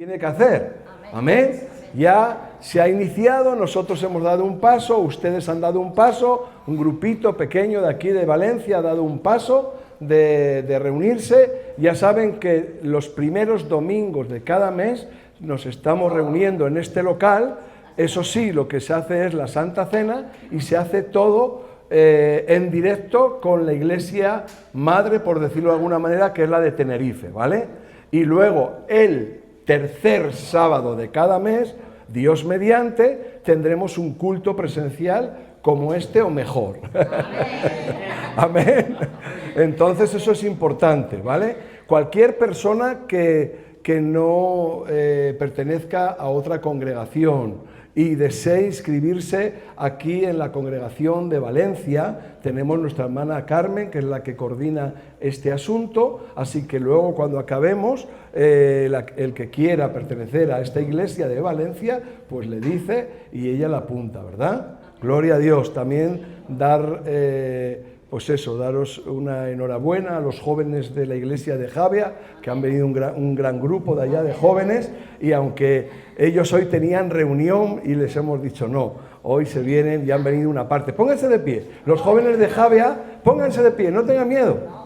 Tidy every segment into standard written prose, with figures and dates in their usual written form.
tiene que hacer. Amén. Ya se ha iniciado, nosotros hemos dado un paso, ustedes han dado un paso, un grupito pequeño de aquí de Valencia ha dado un paso de reunirse. Ya saben que los primeros domingos de cada mes nos estamos reuniendo en este local. Eso sí, lo que se hace es la Santa Cena y se hace todo en directo con la iglesia madre, por decirlo de alguna manera, que es la de Tenerife, ¿vale? Y luego el tercer sábado de cada mes, Dios mediante, tendremos un culto presencial como este o mejor. Amén. Entonces eso es importante, ¿vale? Cualquier persona que no pertenezca a otra congregación y desee inscribirse aquí en la congregación de Valencia, tenemos nuestra hermana Carmen, que es la que coordina este asunto, así que luego cuando acabemos, el que quiera pertenecer a esta iglesia de Valencia, pues le dice y ella la apunta, ¿verdad? Gloria a Dios. También dar, pues eso, daros una enhorabuena a los jóvenes de la iglesia de Javia, que han venido un gran grupo de allá de jóvenes, y aunque ellos hoy tenían reunión y les hemos dicho no, hoy se vienen y han venido una parte. Pónganse de pie, los jóvenes de Javia, pónganse de pie, no tengan miedo.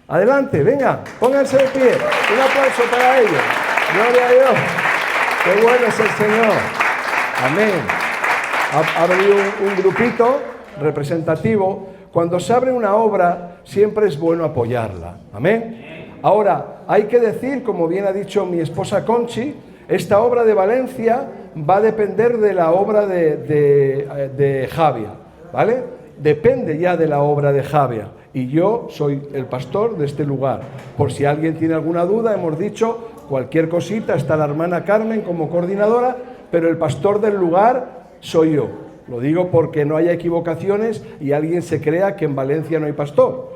Adelante, venga, pónganse de pie. Un aplauso para ellos. Gloria a Dios. Qué bueno es el Señor. Amén. Ha venido un grupito representativo. Cuando se abre una obra, siempre es bueno apoyarla. Amén. Ahora, hay que decir, como bien ha dicho mi esposa Conchi, esta obra de Valencia va a depender de la obra de Javia, ¿vale? Depende ya de la obra de Javia. Y yo soy el pastor de este lugar. Por si alguien tiene alguna duda, hemos dicho, cualquier cosita, está la hermana Carmen como coordinadora, pero el pastor del lugar soy yo. Lo digo porque no haya equivocaciones y alguien se crea que en Valencia no hay pastor.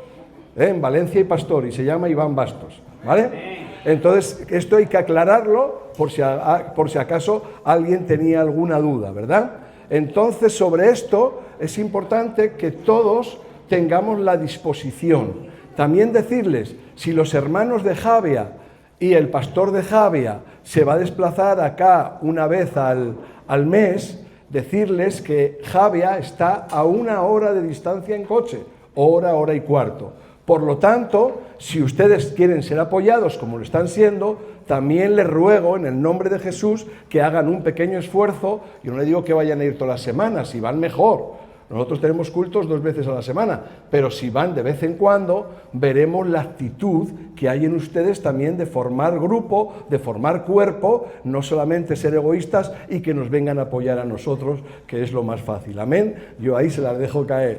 En Valencia hay pastor y se llama Iván Bastos, ¿vale? Entonces, esto hay que aclararlo por si acaso alguien tenía alguna duda, ¿verdad? Entonces, sobre esto es importante que todos tengamos la disposición. También decirles, si los hermanos de Javia y el pastor de Javia se va a desplazar acá una vez al mes, decirles que Javia está a 1 hora de distancia en coche, hora y cuarto. Por lo tanto, si ustedes quieren ser apoyados como lo están siendo, también les ruego en el nombre de Jesús que hagan un pequeño esfuerzo. Yo no les digo que vayan a ir todas las semanas, si van mejor. Nosotros tenemos cultos 2 veces a la semana, pero si van de vez en cuando, veremos la actitud que hay en ustedes también de formar grupo, de formar cuerpo, no solamente ser egoístas y que nos vengan a apoyar a nosotros, que es lo más fácil. Amén. Yo ahí se las dejo caer,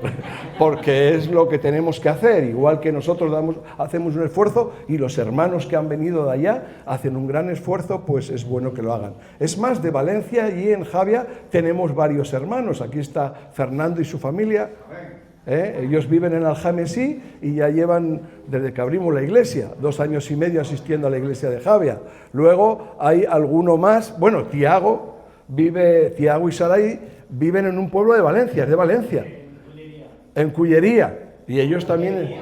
porque es lo que tenemos que hacer, igual que nosotros hacemos un esfuerzo y los hermanos que han venido de allá hacen un gran esfuerzo, pues es bueno que lo hagan. Es más, de Valencia y en Javia tenemos varios hermanos. Aquí está Fernando y su familia. Ellos viven en Algemesí y ya llevan, desde que abrimos la iglesia, 2 años y medio asistiendo a la iglesia de Javia. Luego hay alguno más, bueno, Tiago y Saray viven en un pueblo de Valencia, es de Valencia, en Cullería, y ellos también,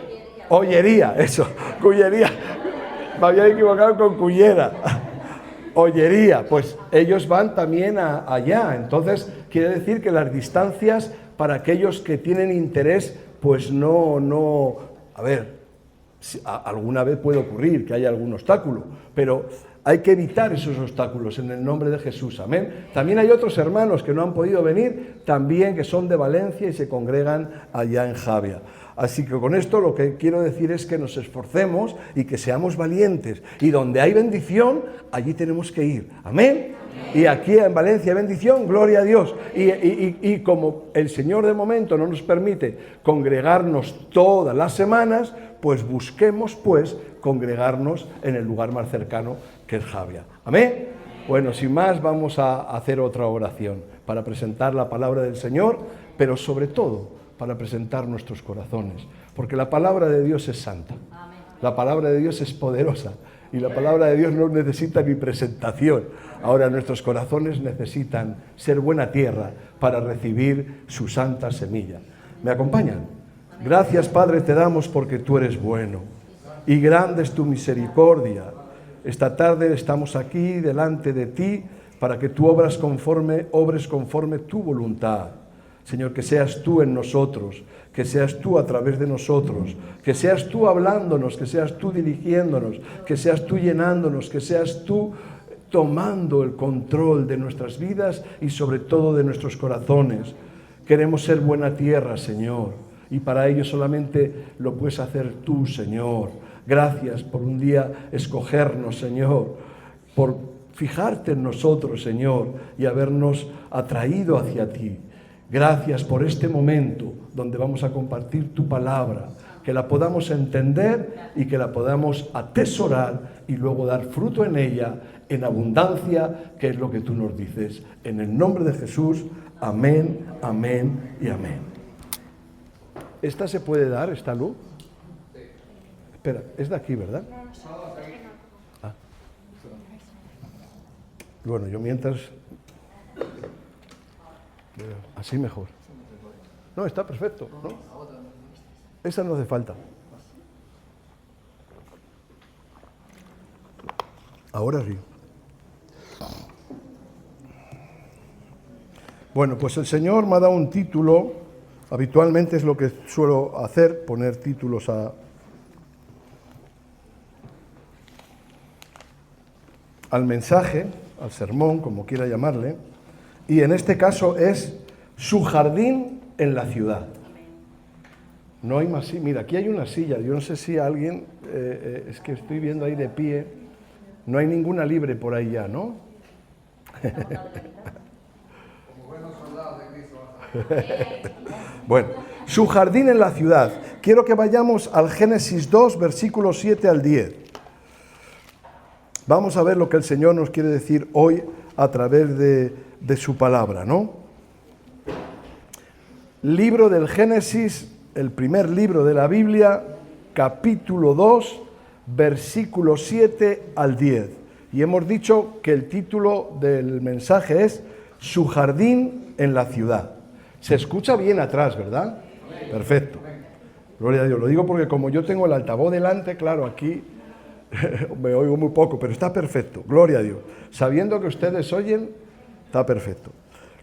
Ollería, eso, Cullería, me había equivocado con Cullera, Ollería, pues ellos van también allá. Entonces quiere decir que las distancias para aquellos que tienen interés, pues no, a ver, alguna vez puede ocurrir que haya algún obstáculo, pero hay que evitar esos obstáculos en el nombre de Jesús, amén. También hay otros hermanos que no han podido venir, también que son de Valencia y se congregan allá en Javia. Así que con esto lo que quiero decir es que nos esforcemos y que seamos valientes, y donde hay bendición, allí tenemos que ir, amén. Y aquí en Valencia bendición, gloria a Dios. Y como el Señor de momento no nos permite congregarnos todas las semanas, pues busquemos pues congregarnos en el lugar más cercano, que es Javia. Amén. Bueno, sin más, vamos a hacer otra oración para presentar la palabra del Señor, pero sobre todo para presentar nuestros corazones, porque la palabra de Dios es santa, la palabra de Dios es poderosa, y la palabra de Dios no necesita ni presentación. Ahora nuestros corazones necesitan ser buena tierra para recibir su santa semilla. ¿Me acompañan? Gracias, Padre, te damos porque tú eres bueno y grande es tu misericordia. esta tarde estamos aquí delante de ti para que tú obres conforme tu voluntad. Señor, que seas tú en nosotros, que seas tú a través de nosotros, que seas tú hablándonos, que seas tú dirigiéndonos, que seas tú llenándonos, que seas tú tomando el control de nuestras vidas y sobre todo de nuestros corazones. Queremos ser buena tierra, Señor, y para ello solamente lo puedes hacer tú, Señor. Gracias por un día escogernos, Señor, por fijarte en nosotros, Señor, y habernos atraído hacia ti. Gracias por este momento donde vamos a compartir tu palabra, que la podamos entender y que la podamos atesorar y luego dar fruto en ella, en abundancia, que es lo que tú nos dices. En el nombre de Jesús, amén, amén y amén. ¿Esta se puede dar, esta luz? Espera, es de aquí, ¿verdad? Ah. Bueno, yo mientras... Así mejor. No, está perfecto, ¿no? Esa no hace falta. Ahora sí. Bueno, pues el Señor me ha dado un título. Habitualmente es lo que suelo hacer, poner títulos al mensaje, al sermón, como quiera llamarle. Y en este caso es su jardín en la ciudad. No hay más. Mira, aquí hay una silla. Yo no sé si alguien, es que estoy viendo ahí de pie. No hay ninguna libre por ahí ya, ¿no? Como buenos soldados de Cristo. Bueno, su jardín en la ciudad. Quiero que vayamos al Génesis 2, versículos 7 al 10. Vamos a ver lo que el Señor nos quiere decir hoy a través de su palabra, ¿no? Libro del Génesis, el primer libro de la Biblia, capítulo 2, versículo 7 al 10. Y hemos dicho que el título del mensaje es Su jardín en la ciudad. Se escucha bien atrás, ¿verdad? Perfecto. Gloria a Dios. Lo digo porque como yo tengo el altavoz delante, claro, aquí me oigo muy poco, pero está perfecto. Gloria a Dios. Sabiendo que ustedes oyen, está perfecto.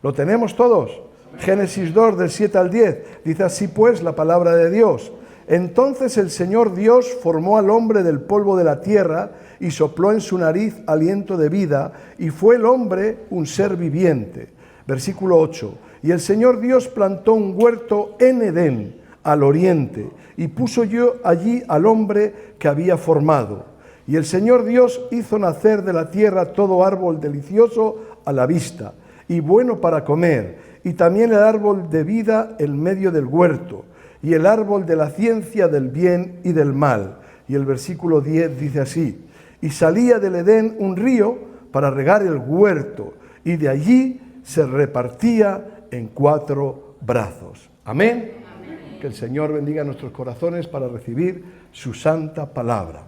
¿Lo tenemos todos? Génesis 2, del 7 al 10. Dice así pues la palabra de Dios. Entonces el Señor Dios formó al hombre del polvo de la tierra y sopló en su nariz aliento de vida, y fue el hombre un ser viviente. Versículo 8. Y el Señor Dios plantó un huerto en Edén, al oriente, y puso yo allí al hombre que había formado. Y el Señor Dios hizo nacer de la tierra todo árbol delicioso a la vista, y bueno para comer, y también el árbol de vida en medio del huerto, y el árbol de la ciencia del bien y del mal. Y el versículo 10 dice así: y salía del Edén un río para regar el huerto, y de allí se repartía en 4 brazos. Amén. Amén. Que el Señor bendiga nuestros corazones para recibir su santa palabra.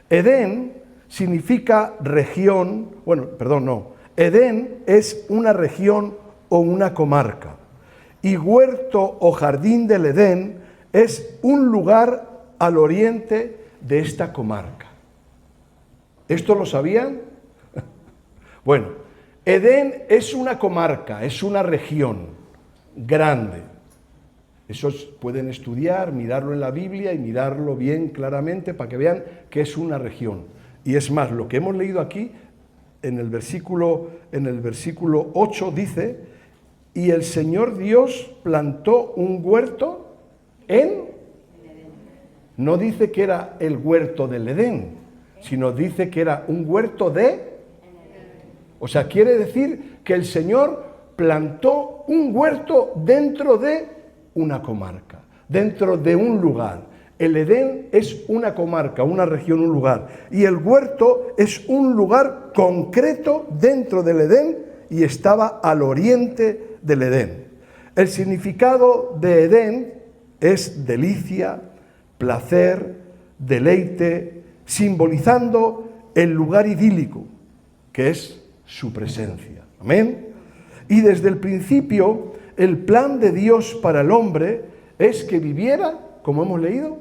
Edén significa región, Edén es una región o una comarca. Y huerto o jardín del Edén es un lugar al oriente de esta comarca. ¿Esto lo sabían? Bueno, Edén es una comarca, es una región grande. Esos pueden estudiar, mirarlo en la Biblia y mirarlo bien claramente para que vean que es una región. Y es más, lo que hemos leído aquí, en el versículo 8 dice: y el Señor Dios plantó un huerto en... No dice que era el huerto del Edén, sino dice que era un huerto de... O sea, quiere decir que el Señor plantó un huerto dentro de una comarca, dentro de un lugar. El Edén es una comarca, una región, un lugar. Y el huerto es un lugar concreto dentro del Edén y estaba al oriente del Edén. El significado de Edén es delicia, placer, deleite, simbolizando el lugar idílico, que es su presencia. Amén. Y desde el principio, el plan de Dios para el hombre es que viviera, como hemos leído,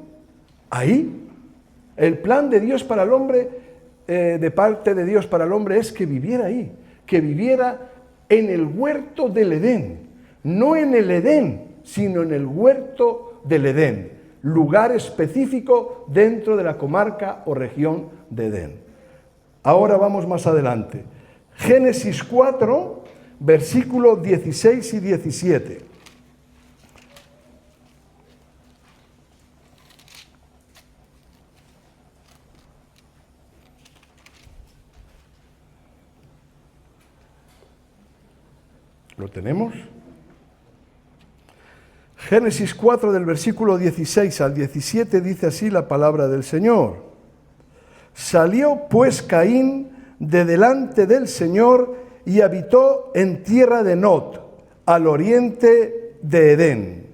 ahí. El plan de Dios para el hombre de parte de Dios para el hombre es que viviera ahí, que viviera en el huerto del Edén, no en el Edén, sino en el huerto del Edén, lugar específico dentro de la comarca o región de Edén. Ahora vamos más adelante. Génesis 4, versículos 16 y 17. ¿Lo tenemos? Génesis 4 del versículo 16 al 17 dice así la palabra del Señor. Salió pues Caín de delante del Señor y habitó en tierra de Nod, al oriente de Edén.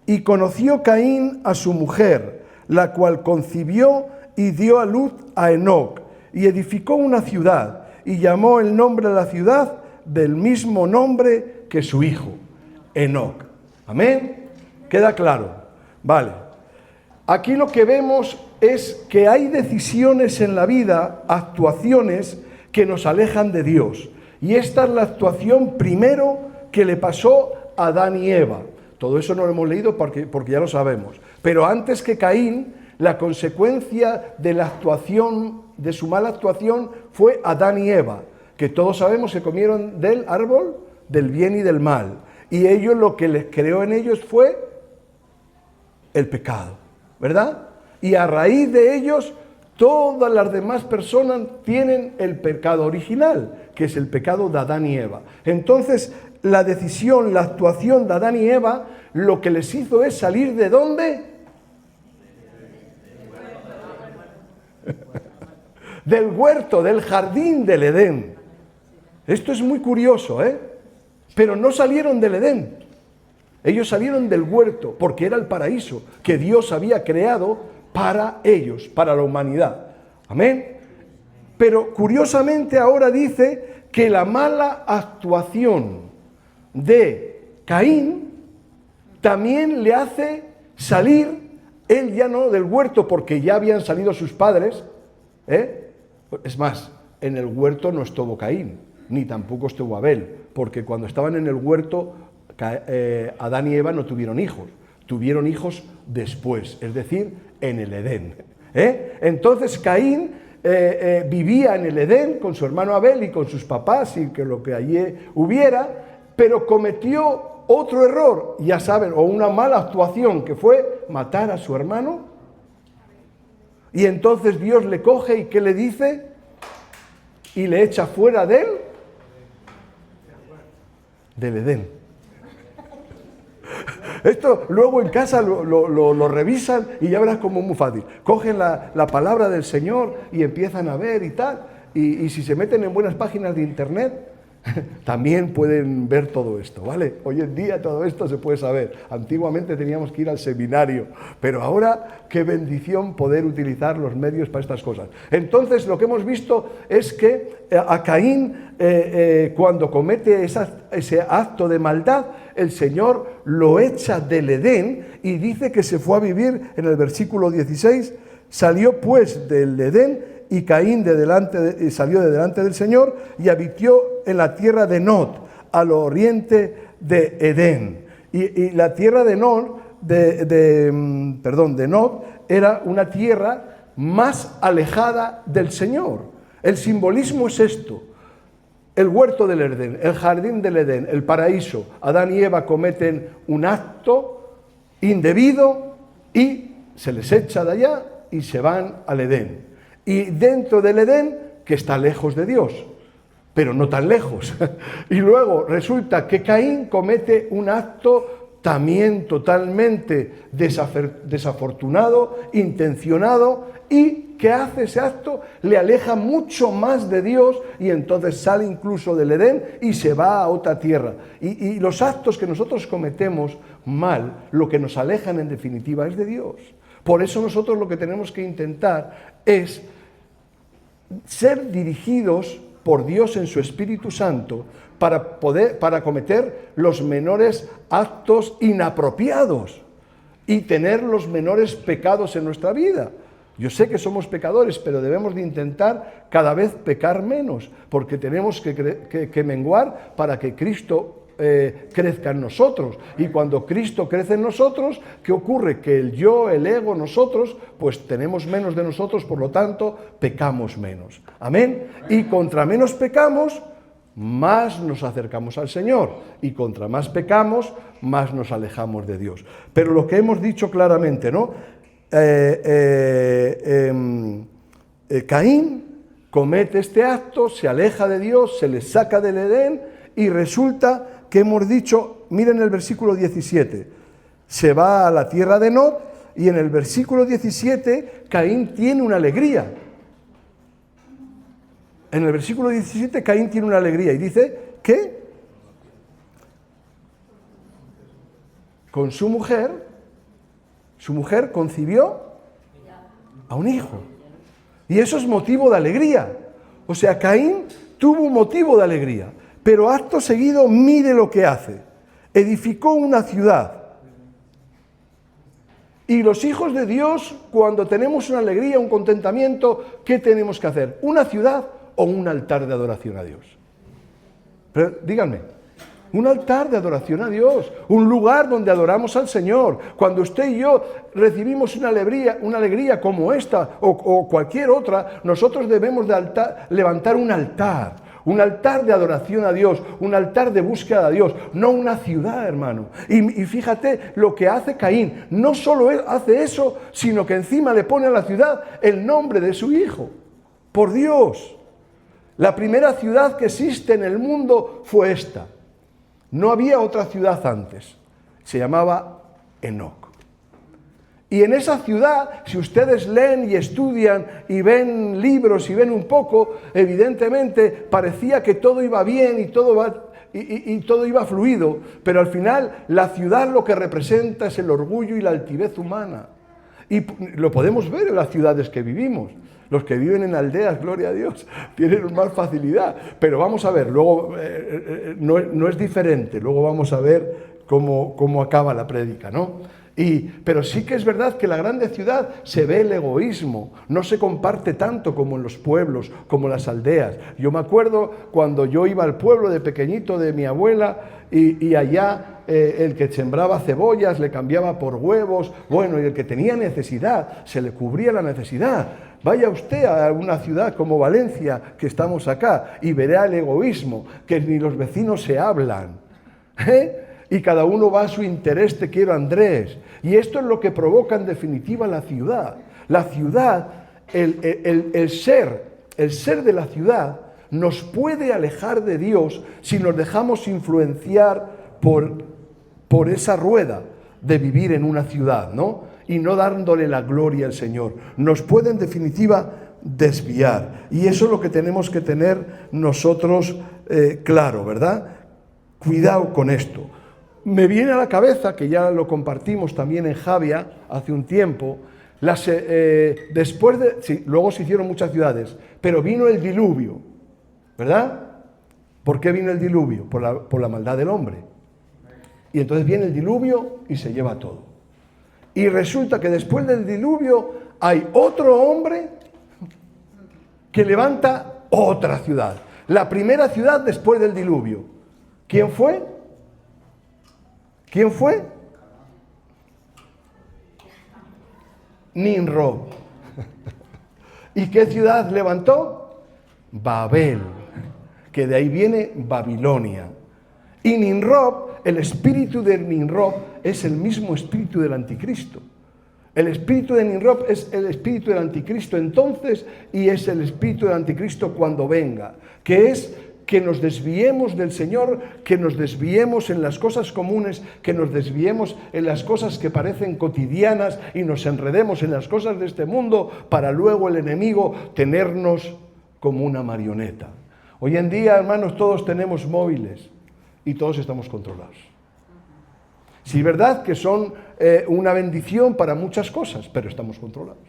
Y conoció Caín a su mujer, la cual concibió y dio a luz a Enoc, y edificó una ciudad, y llamó el nombre de la ciudad del mismo nombre que su hijo, Enoc. ¿Amén? ¿Queda claro? Vale. Aquí lo que vemos es que hay decisiones en la vida, actuaciones que nos alejan de Dios. Y esta es la actuación primero que le pasó a Adán y Eva. Todo eso no lo hemos leído porque ya lo sabemos. Pero antes que Caín, la consecuencia de la actuación, de su mala actuación, fue Adán y Eva, que todos sabemos que comieron del árbol del bien y del mal. Y ellos, lo que les creó en ellos fue el pecado, ¿verdad? Y a raíz de ellos, todas las demás personas tienen el pecado original, que es el pecado de Adán y Eva. Entonces, la decisión, la actuación de Adán y Eva, lo que les hizo es salir ¿de dónde? Del huerto, del jardín del Edén. Esto es muy curioso, ¿eh? Pero no salieron del Edén. Ellos salieron del huerto, porque era el paraíso que Dios había creado para ellos, para la humanidad. Amén. Pero curiosamente ahora dice que la mala actuación de Caín también le hace salir, él ya no del huerto, porque ya habían salido sus padres, ¿eh? Es más, en el huerto no estuvo Caín, ni tampoco estuvo Abel, porque cuando estaban en el huerto, Adán y Eva no tuvieron hijos después, es decir, en el Edén. Entonces Caín vivía en el Edén con su hermano Abel y con sus papás y que lo que allí hubiera, pero cometió otro error, ya saben, o una mala actuación, que fue matar a su hermano. Y entonces Dios le coge y ¿qué le dice? Y le echa fuera del Edén. Esto luego en casa lo revisan y ya verás como muy fácil. Cogen la palabra del Señor y empiezan a ver y tal. Y si se meten en buenas páginas de internet, también pueden ver todo esto, ¿vale? Hoy en día todo esto se puede saber. Antiguamente teníamos que ir al seminario, pero ahora qué bendición poder utilizar los medios para estas cosas. Entonces lo que hemos visto es que a Caín, cuando comete ese acto de maldad, el Señor lo echa del Edén y dice que se fue a vivir, en el versículo 16, salió pues del Edén y Caín salió de delante del Señor y habitó en la tierra de Nod, al oriente de Edén. Y la tierra de Nod, de Nod, era una tierra más alejada del Señor. El simbolismo es esto: el huerto del Edén, el jardín del Edén, el paraíso. Adán y Eva cometen un acto indebido y se les echa de allá y se van al Edén. Y dentro del Edén, que está lejos de Dios, pero no tan lejos. Y luego resulta que Caín comete un acto también totalmente desafortunado, intencionado, y que hace ese acto, le aleja mucho más de Dios, y entonces sale incluso del Edén y se va a otra tierra. Y los actos que nosotros cometemos mal, lo que nos alejan en definitiva es de Dios. Por eso nosotros lo que tenemos que intentar es ser dirigidos por Dios en su Espíritu Santo para cometer los menores actos inapropiados y tener los menores pecados en nuestra vida. Yo sé que somos pecadores, pero debemos de intentar cada vez pecar menos, porque tenemos que menguar para que Cristo crezca en nosotros. Y cuando Cristo crece en nosotros, ¿qué ocurre? Que el yo, el ego, nosotros, pues tenemos menos de nosotros, por lo tanto, pecamos menos. Amén. Y contra menos pecamos, más nos acercamos al Señor. Y contra más pecamos, más nos alejamos de Dios. Pero lo que hemos dicho claramente, ¿no? Caín comete este acto, se aleja de Dios, se le saca del Edén y resulta que hemos dicho, miren el versículo 17, se va a la tierra de Nod y en el versículo 17 Caín tiene una alegría. En el versículo 17 Caín tiene una alegría y dice que con su mujer concibió a un hijo. Y eso es motivo de alegría. O sea, Caín tuvo un motivo de alegría. Pero acto seguido, mire lo que hace. Edificó una ciudad. Y los hijos de Dios, cuando tenemos una alegría, un contentamiento, ¿qué tenemos que hacer? ¿Una ciudad o un altar de adoración a Dios? Pero díganme, un altar de adoración a Dios, un lugar donde adoramos al Señor. Cuando usted y yo recibimos una alegría como esta o cualquier otra, nosotros debemos de levantar un altar de adoración a Dios, un altar de búsqueda a Dios, no una ciudad, hermano. Y fíjate lo que hace Caín, no solo él hace eso, sino que encima le pone a la ciudad el nombre de su hijo. Por Dios, la primera ciudad que existe en el mundo fue esta. No había otra ciudad antes, se llamaba Enoc. Y en esa ciudad, si ustedes leen y estudian y ven libros y ven un poco, evidentemente parecía que todo iba bien y todo iba fluido, pero al final la ciudad lo que representa es el orgullo y la altivez humana. Y lo podemos ver en las ciudades que vivimos. Los que viven en aldeas, gloria a Dios, tienen más facilidad. Pero vamos a ver, luego no es diferente, luego vamos a ver cómo acaba la prédica, ¿no? Pero sí que es verdad que en la grande ciudad se ve el egoísmo, no se comparte tanto como en los pueblos, como en las aldeas. Yo me acuerdo cuando yo iba al pueblo de pequeñito de mi abuela y allá el que sembraba cebollas le cambiaba por huevos, bueno, y el que tenía necesidad se le cubría la necesidad. Vaya usted a una ciudad como Valencia, que estamos acá, y verá el egoísmo, que ni los vecinos se hablan, y cada uno va a su interés, te quiero Andrés. Y esto es lo que provoca en definitiva la ciudad. La ciudad, el ser de la ciudad nos puede alejar de Dios si nos dejamos influenciar por esa rueda de vivir en una ciudad, ¿no? Y no dándole la gloria al Señor. Nos puede en definitiva desviar. Y eso es lo que tenemos que tener nosotros claro, ¿verdad? Cuidado con esto. Me viene a la cabeza, que ya lo compartimos también en Javia hace un tiempo, luego se hicieron muchas ciudades, pero vino el diluvio, ¿verdad? ¿Por qué vino el diluvio? Por la maldad del hombre. Y entonces viene el diluvio y se lleva todo. Y resulta que después del diluvio hay otro hombre que levanta otra ciudad. La primera ciudad después del diluvio. ¿Quién fue? ¿Quién fue? Nimrod. ¿Y qué ciudad levantó? Babel, que de ahí viene Babilonia. Y Nimrod, el espíritu de Nimrod es el mismo espíritu del anticristo. El espíritu de Nimrod es el espíritu del anticristo entonces y es el espíritu del anticristo cuando venga, que es que nos desviemos del Señor, que nos desviemos en las cosas comunes, que nos desviemos en las cosas que parecen cotidianas y nos enredemos en las cosas de este mundo para luego el enemigo tenernos como una marioneta. Hoy en día, hermanos, todos tenemos móviles y todos estamos controlados. Sí, es verdad que son una bendición para muchas cosas, pero estamos controlados.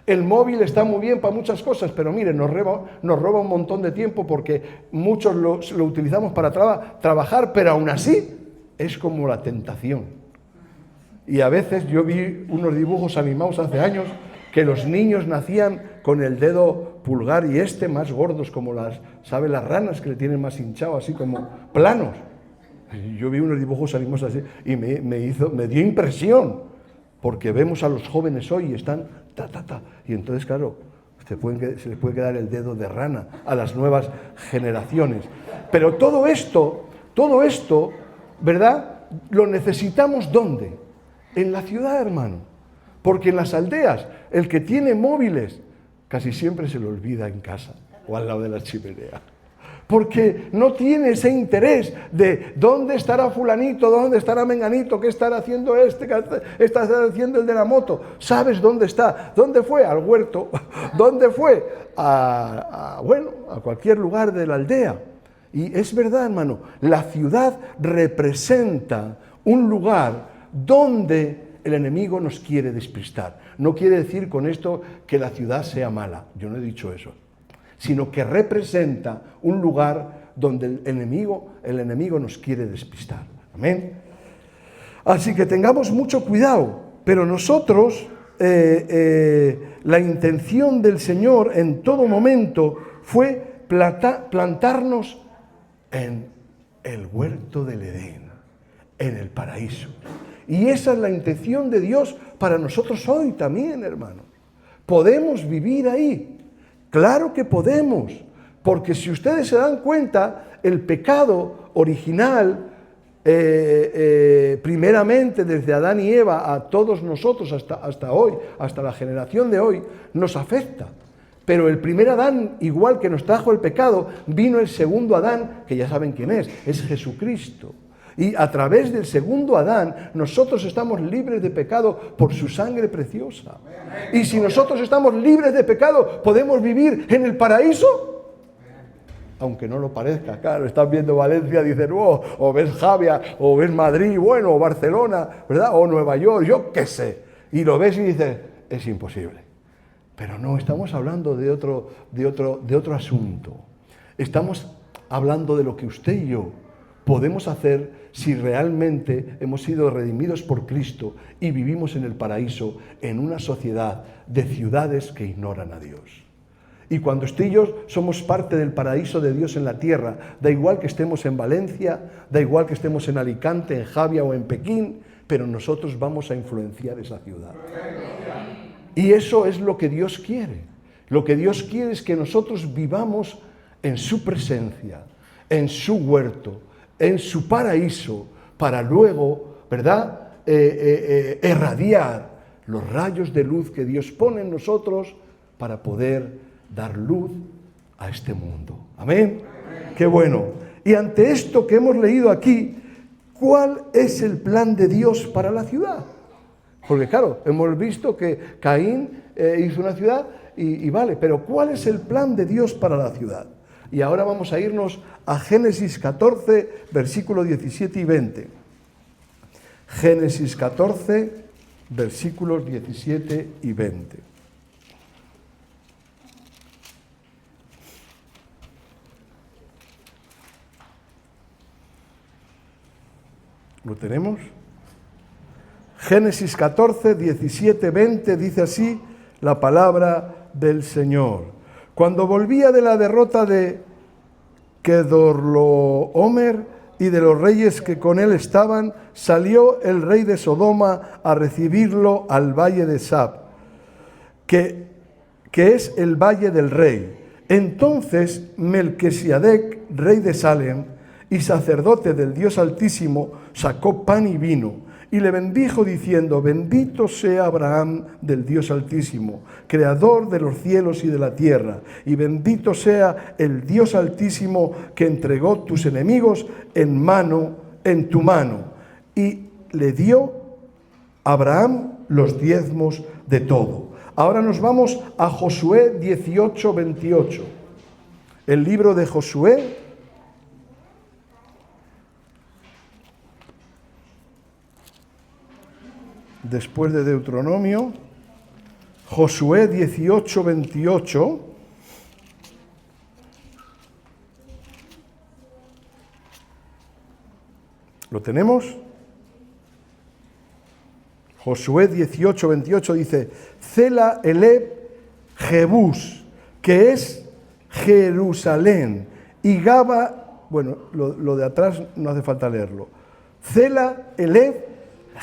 El móvil está muy bien para muchas cosas, pero miren, nos roba un montón de tiempo porque muchos lo utilizamos para trabajar, pero aún así es como la tentación. Y a veces yo vi unos dibujos animados hace años que los niños nacían con el dedo pulgar y más gordos como las ranas que le tienen más hinchado, así como planos. Yo vi unos dibujos, salimos así, y me dio impresión, porque vemos a los jóvenes hoy y están y entonces, claro, se les puede quedar el dedo de rana a las nuevas generaciones. Pero todo esto, ¿verdad? Lo necesitamos ¿dónde? En la ciudad, hermano. Porque en las aldeas, el que tiene móviles, casi siempre se lo olvida en casa o al lado de la chimenea. Porque no tiene ese interés de dónde estará fulanito, dónde estará menganito, qué estará haciendo qué estará haciendo el de la moto. ¿Sabes dónde está? ¿Dónde fue? Al huerto. ¿Dónde fue? A cualquier lugar de la aldea. Y es verdad, hermano, la ciudad representa un lugar donde el enemigo nos quiere despistar. No quiere decir con esto que la ciudad sea mala, yo no he dicho eso, sino que representa un lugar donde el enemigo nos quiere despistar. Amén. Así que tengamos mucho cuidado, pero nosotros, la intención del Señor en todo momento fue plantarnos en el huerto del Edén, en el paraíso. Y esa es la intención de Dios para nosotros hoy también, hermanos. ¿Podemos vivir ahí? Claro que podemos, porque si ustedes se dan cuenta, el pecado original, primeramente desde Adán y Eva a todos nosotros hasta hoy, hasta la generación de hoy, nos afecta. Pero el primer Adán, igual que nos trajo el pecado, vino el segundo Adán, que ya saben quién es Jesucristo. Y a través del segundo Adán, nosotros estamos libres de pecado por su sangre preciosa. Y si nosotros estamos libres de pecado, ¿podemos vivir en el paraíso? Aunque no lo parezca, claro, están viendo Valencia, dicen, oh, o ves Javia, o ves Madrid, bueno, o Barcelona, ¿verdad? O Nueva York, yo qué sé. Y lo ves y dices, es imposible. Pero no, estamos hablando de otro asunto. Estamos hablando de lo que usted y yo podemos hacer si realmente hemos sido redimidos por Cristo y vivimos en el paraíso, en una sociedad de ciudades que ignoran a Dios. Y cuando usted y yo somos parte del paraíso de Dios en la tierra, da igual que estemos en Valencia, da igual que estemos en Alicante, en Javia o en Pekín, pero nosotros vamos a influenciar esa ciudad. Y eso es lo que Dios quiere. Lo que Dios quiere es que nosotros vivamos en su presencia, en su huerto, en su paraíso, para luego, ¿verdad?, irradiar los rayos de luz que Dios pone en nosotros para poder dar luz a este mundo. ¿Amén? ¡Qué bueno! Y ante esto que hemos leído aquí, ¿cuál es el plan de Dios para la ciudad? Porque claro, hemos visto que Caín hizo una ciudad y vale, pero ¿cuál es el plan de Dios para la ciudad? Y ahora vamos a irnos a Génesis 14, versículos 17 y 20. Génesis 14, versículos 17 y 20. ¿Lo tenemos? Génesis 14, 17, 20 dice así la palabra del Señor. Cuando volvía de la derrota de Kedorlaomer y de los reyes que con él estaban, salió el rey de Sodoma a recibirlo al valle de Sab, que es el valle del rey. Entonces Melquisedec, rey de Salem y sacerdote del Dios Altísimo, sacó pan y vino y le bendijo diciendo: bendito sea Abraham del Dios Altísimo, creador de los cielos y de la tierra, y bendito sea el Dios Altísimo que entregó tus enemigos en tu mano. Y le dio a Abraham los diezmos de todo. Ahora nos vamos a Josué 18, 28. El libro de Josué, después de Deuteronomio, Josué 18, 28. ¿Lo tenemos? Josué 18, 28 dice, Cela Eleb Jebús, que es Jerusalén, y Gaba, bueno, lo de atrás no hace falta leerlo. Cela Eleb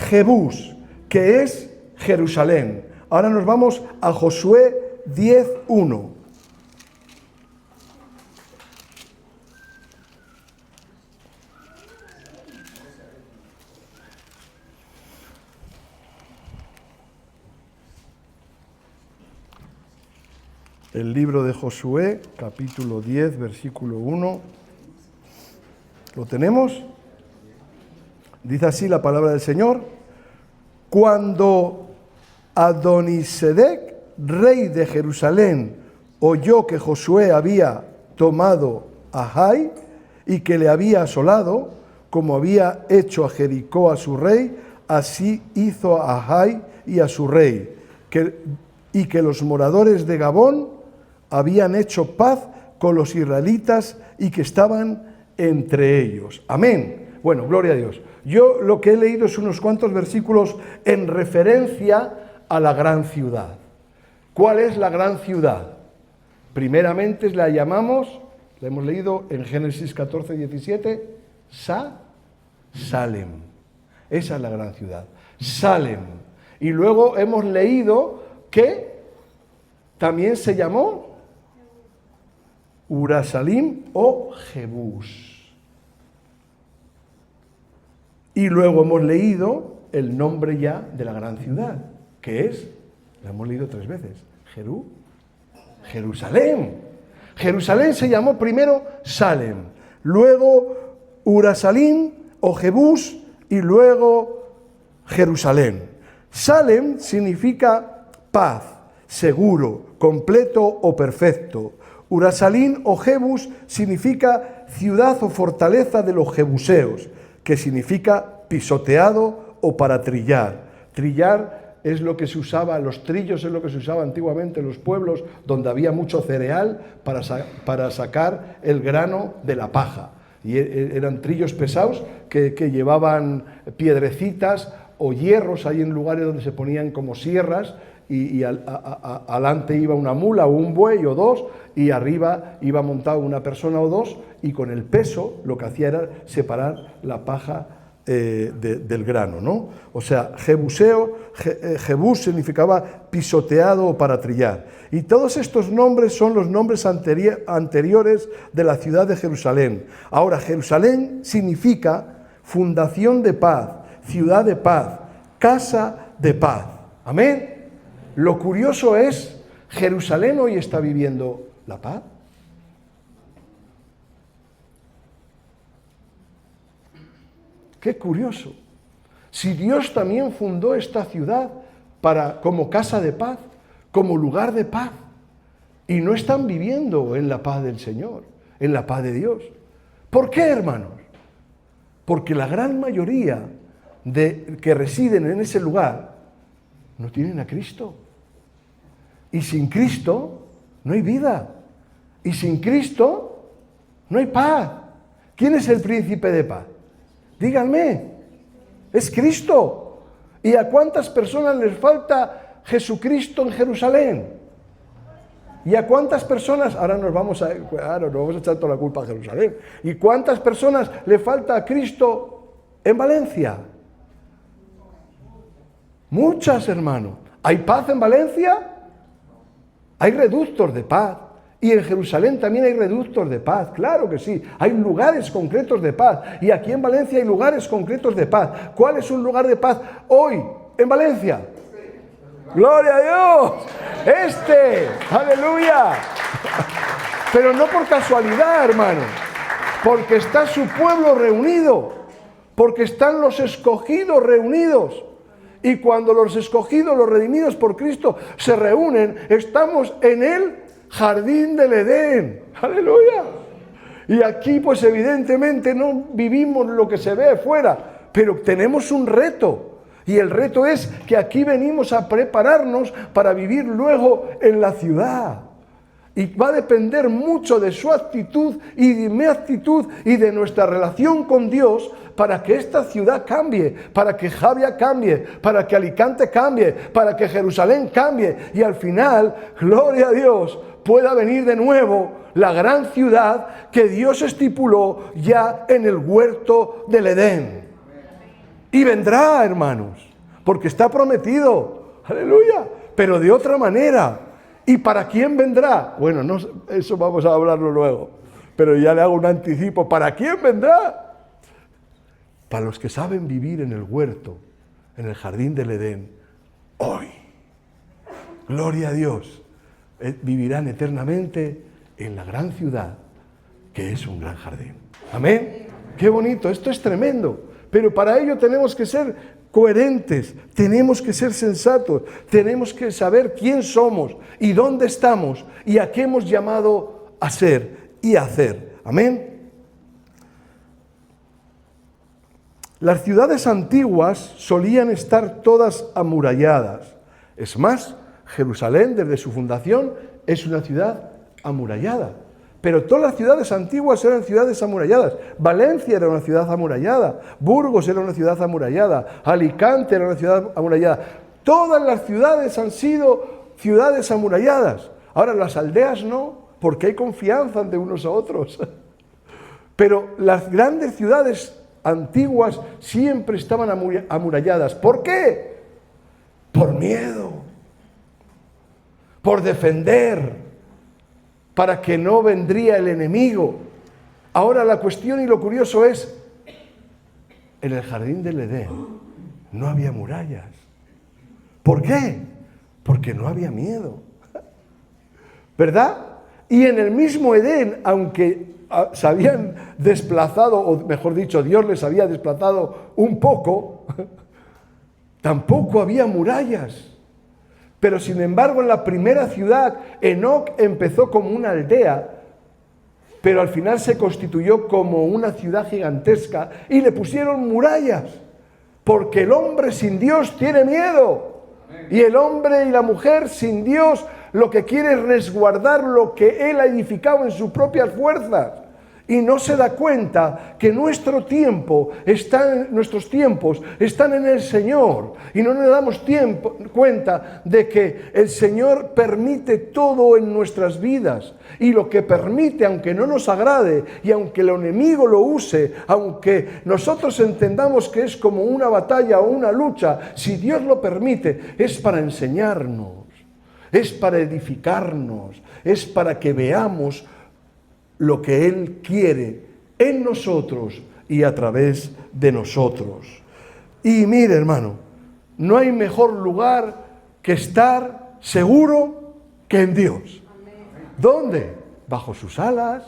Jebús, que es Jerusalén. Ahora nos vamos a Josué 10, 1. El libro de Josué, capítulo 10, versículo 1. ¿Lo tenemos? Dice así la palabra del Señor. Cuando Adonisedec, rey de Jerusalén, oyó que Josué había tomado a Jai y que le había asolado, como había hecho a Jericó a su rey, así hizo a Jai y a su rey, y que los moradores de Gabón habían hecho paz con los israelitas y que estaban entre ellos. Amén. Bueno, gloria a Dios. Yo lo que he leído es unos cuantos versículos en referencia a la gran ciudad. ¿Cuál es la gran ciudad? Primeramente la llamamos, la hemos leído en Génesis 14, 17, Salem. Esa es la gran ciudad, Salem. Y luego hemos leído que también se llamó Urasalim o Jebús. Y luego hemos leído el nombre ya de la gran ciudad, que es, la hemos leído 3 veces, Jerusalén. Jerusalén se llamó primero Salem, luego Urasalim o Jebús y luego Jerusalén. Salem significa paz, seguro, completo o perfecto. Urasalim o Jebús significa ciudad o fortaleza de los jebuseos, que significa pisoteado o para trillar. Trillar es lo que se usaba, los trillos es lo que se usaba antiguamente en los pueblos donde había mucho cereal para sacar el grano de la paja. Y eran trillos pesados que llevaban piedrecitas o hierros ahí en lugares donde se ponían como sierras y adelante iba una mula o un buey o 2 y arriba iba montado una persona o 2 y con el peso lo que hacía era separar la paja del grano, ¿no? O sea, Jebús significaba pisoteado o para trillar. Y todos estos nombres son los nombres anteriores de la ciudad de Jerusalén. Ahora, Jerusalén significa fundación de paz, ciudad de paz, casa de paz. Amén. Lo curioso es, ¿Jerusalén hoy está viviendo la paz? Qué curioso. Si Dios también fundó esta ciudad como casa de paz, como lugar de paz, y no están viviendo en la paz del Señor, en la paz de Dios. ¿Por qué, hermanos? Porque la gran mayoría de que residen en ese lugar no tienen a Cristo. Y sin Cristo no hay vida. Y sin Cristo no hay paz. ¿Quién es el príncipe de paz? Díganme. Es Cristo. ¿Y a cuántas personas les falta Jesucristo en Jerusalén? ¿Y a cuántas personas? Ahora nos vamos a echar toda la culpa a Jerusalén. ¿Y cuántas personas le falta a Cristo en Valencia? Muchas, hermano. ¿Hay paz en Valencia? Hay reductos de paz. Y en Jerusalén también hay reductos de paz, claro que sí. Hay lugares concretos de paz. Y aquí en Valencia hay lugares concretos de paz. ¿Cuál es un lugar de paz hoy en Valencia? ¡Gloria a Dios! ¡Aleluya! Pero no por casualidad, hermano. Porque está su pueblo reunido. Porque están los escogidos reunidos. Y cuando los escogidos, los redimidos por Cristo, se reúnen, estamos en el jardín del Edén. ¡Aleluya! Y aquí, pues evidentemente no vivimos lo que se ve fuera, pero tenemos un reto. Y el reto es que aquí venimos a prepararnos para vivir luego en la ciudad. Y va a depender mucho de su actitud y de mi actitud y de nuestra relación con Dios para que esta ciudad cambie, para que Javia cambie, para que Alicante cambie, para que Jerusalén cambie. Y al final, gloria a Dios, pueda venir de nuevo la gran ciudad que Dios estipuló ya en el huerto del Edén. Y vendrá, hermanos, porque está prometido. Aleluya. Pero de otra manera. ¿Y para quién vendrá? Bueno, no, eso vamos a hablarlo luego. Pero ya le hago un anticipo. ¿Para quién vendrá? Para los que saben vivir en el huerto, en el jardín del Edén, hoy. Gloria a Dios. Vivirán eternamente en la gran ciudad, que es un gran jardín. Amén. Qué bonito. Esto es tremendo. Pero para ello tenemos que ser coherentes, tenemos que ser sensatos, tenemos que saber quién somos y dónde estamos y a qué hemos llamado a ser y a hacer. Amén. Las ciudades antiguas solían estar todas amuralladas. Es más, Jerusalén desde su fundación es una ciudad amurallada. Pero todas las ciudades antiguas eran ciudades amuralladas. Valencia era una ciudad amurallada. Burgos era una ciudad amurallada. Alicante era una ciudad amurallada. Todas las ciudades han sido ciudades amuralladas. Ahora, las aldeas no, porque hay confianza de unos a otros. Pero las grandes ciudades antiguas siempre estaban amuralladas. ¿Por qué? Por miedo. Por defender. Para que no vendría el enemigo. Ahora la cuestión y lo curioso es, en el jardín del Edén no había murallas. ¿Por qué? Porque no había miedo. ¿Verdad? Y en el mismo Edén, aunque se habían desplazado, o mejor dicho, Dios les había desplazado un poco, tampoco había murallas. Pero sin embargo en la primera ciudad, Enoc empezó como una aldea, pero al final se constituyó como una ciudad gigantesca y le pusieron murallas, porque el hombre sin Dios tiene miedo. Y el hombre y la mujer sin Dios lo que quiere es resguardar lo que Él ha edificado en sus propias fuerzas. Y no se da cuenta que nuestros tiempos están en el Señor. Y no nos damos cuenta de que el Señor permite todo en nuestras vidas. Y lo que permite, aunque no nos agrade, y aunque el enemigo lo use, aunque nosotros entendamos que es como una batalla o una lucha, si Dios lo permite, es para enseñarnos, es para edificarnos, es para que veamos lo que Él quiere en nosotros y a través de nosotros. Y mire, hermano, no hay mejor lugar que estar seguro que en Dios. ¿Dónde? Bajo sus alas,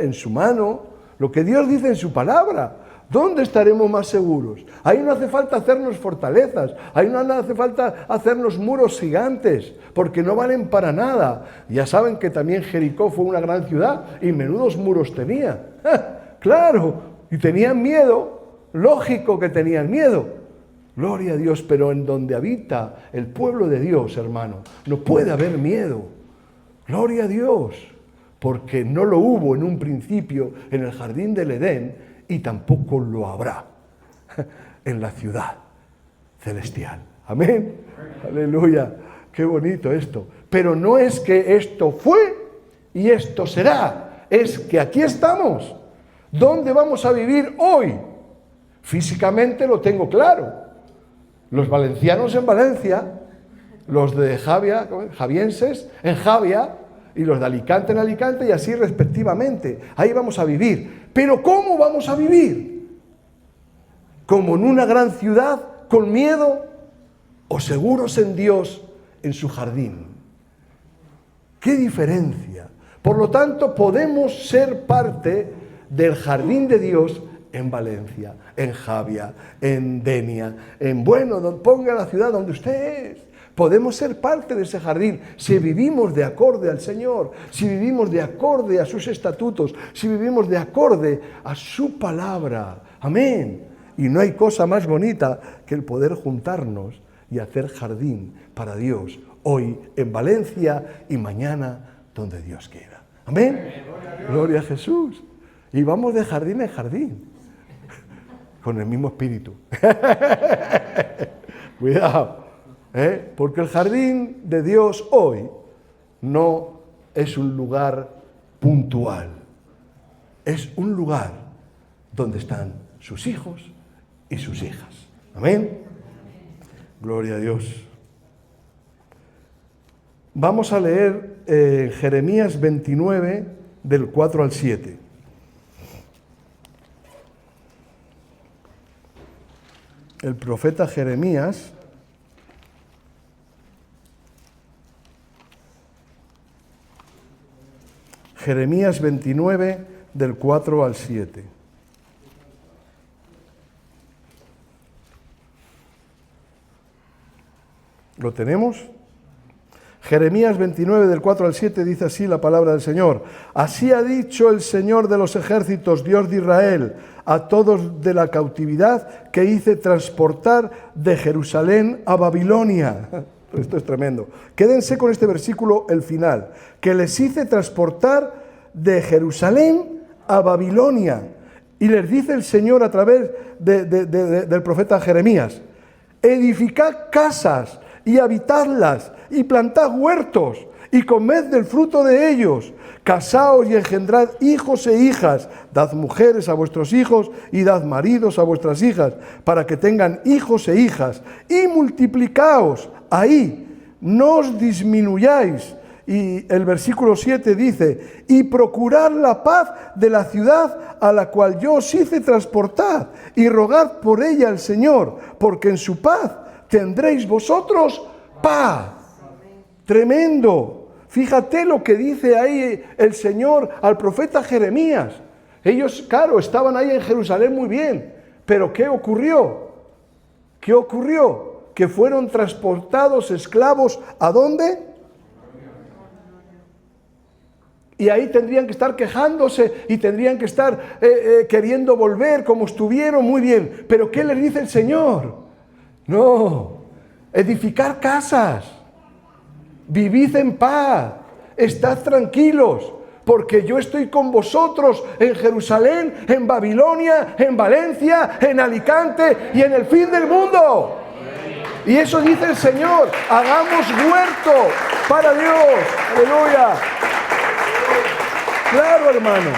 en su mano, lo que Dios dice en su palabra. ¿Dónde estaremos más seguros? Ahí no hace falta hacernos fortalezas, ahí no hace falta hacernos muros gigantes, porque no valen para nada. Ya saben que también Jericó fue una gran ciudad y menudos muros tenía. Claro, y tenían miedo, lógico que tenían miedo. Gloria a Dios, pero en donde habita el pueblo de Dios, hermano, no puede haber miedo. Gloria a Dios, porque no lo hubo en un principio en el jardín del Edén, y tampoco lo habrá en la ciudad celestial. Amén. Aleluya. Qué bonito esto. Pero no es que esto fue y esto será. Es que aquí estamos. ¿Dónde vamos a vivir hoy? Físicamente lo tengo claro. Los valencianos en Valencia, los de Javia, javienses en Javia, y los de Alicante en Alicante, y así respectivamente. Ahí vamos a vivir. ¿Pero cómo vamos a vivir? ¿Como en una gran ciudad, con miedo? ¿O seguros en Dios, en su jardín? ¡Qué diferencia! Por lo tanto, podemos ser parte del jardín de Dios en Valencia, en Javia, en Denia, ponga la ciudad donde usted es. Podemos ser parte de ese jardín si vivimos de acorde al Señor, si vivimos de acorde a sus estatutos, si vivimos de acorde a su palabra. Amén. Y no hay cosa más bonita que el poder juntarnos y hacer jardín para Dios hoy en Valencia y mañana donde Dios quiera. Amén. Gloria a Jesús. Y vamos de jardín en jardín, con el mismo espíritu. Cuidado, porque el jardín de Dios hoy no es un lugar puntual, es un lugar donde están sus hijos y sus hijas. Amén. Gloria a Dios. Vamos a leer Jeremías 29, del 4 al 7. El profeta Jeremías Jeremías 29, del 4 al 7. ¿Lo tenemos? Jeremías 29, del 4 al 7, dice así la palabra del Señor. Así ha dicho el Señor de los ejércitos, Dios de Israel, a todos de la cautividad que hice transportar de Jerusalén a Babilonia. Esto es tremendo. Quédense con este versículo, el final. Que les hice transportar de Jerusalén a Babilonia. Y les dice el Señor a través del profeta Jeremías: edificad casas y habitadlas, y plantad huertos, y comed del fruto de ellos. Casaos y engendrad hijos e hijas, dad mujeres a vuestros hijos, y dad maridos a vuestras hijas, para que tengan hijos e hijas, y multiplicaos ahí, no os disminuyáis. Y el versículo 7 dice: y procurad la paz de la ciudad a la cual yo os hice transportar, y rogad por ella al Señor, porque en su paz tendréis vosotros paz. Tremendo. Fíjate lo que dice ahí el Señor al profeta Jeremías. Ellos, claro, estaban ahí en Jerusalén muy bien, pero ¿qué ocurrió? ¿Qué ocurrió? Que fueron transportados esclavos, ¿a dónde? Y ahí tendrían que estar quejándose y tendrían que estar queriendo volver como estuvieron, muy bien. Pero ¿qué les dice el Señor? No, edificar casas, vivid en paz, estad tranquilos, porque yo estoy con vosotros en Jerusalén, en Babilonia, en Valencia, en Alicante y en el fin del mundo. Y eso dice el Señor: hagamos huerto para Dios. Aleluya. Claro, hermano,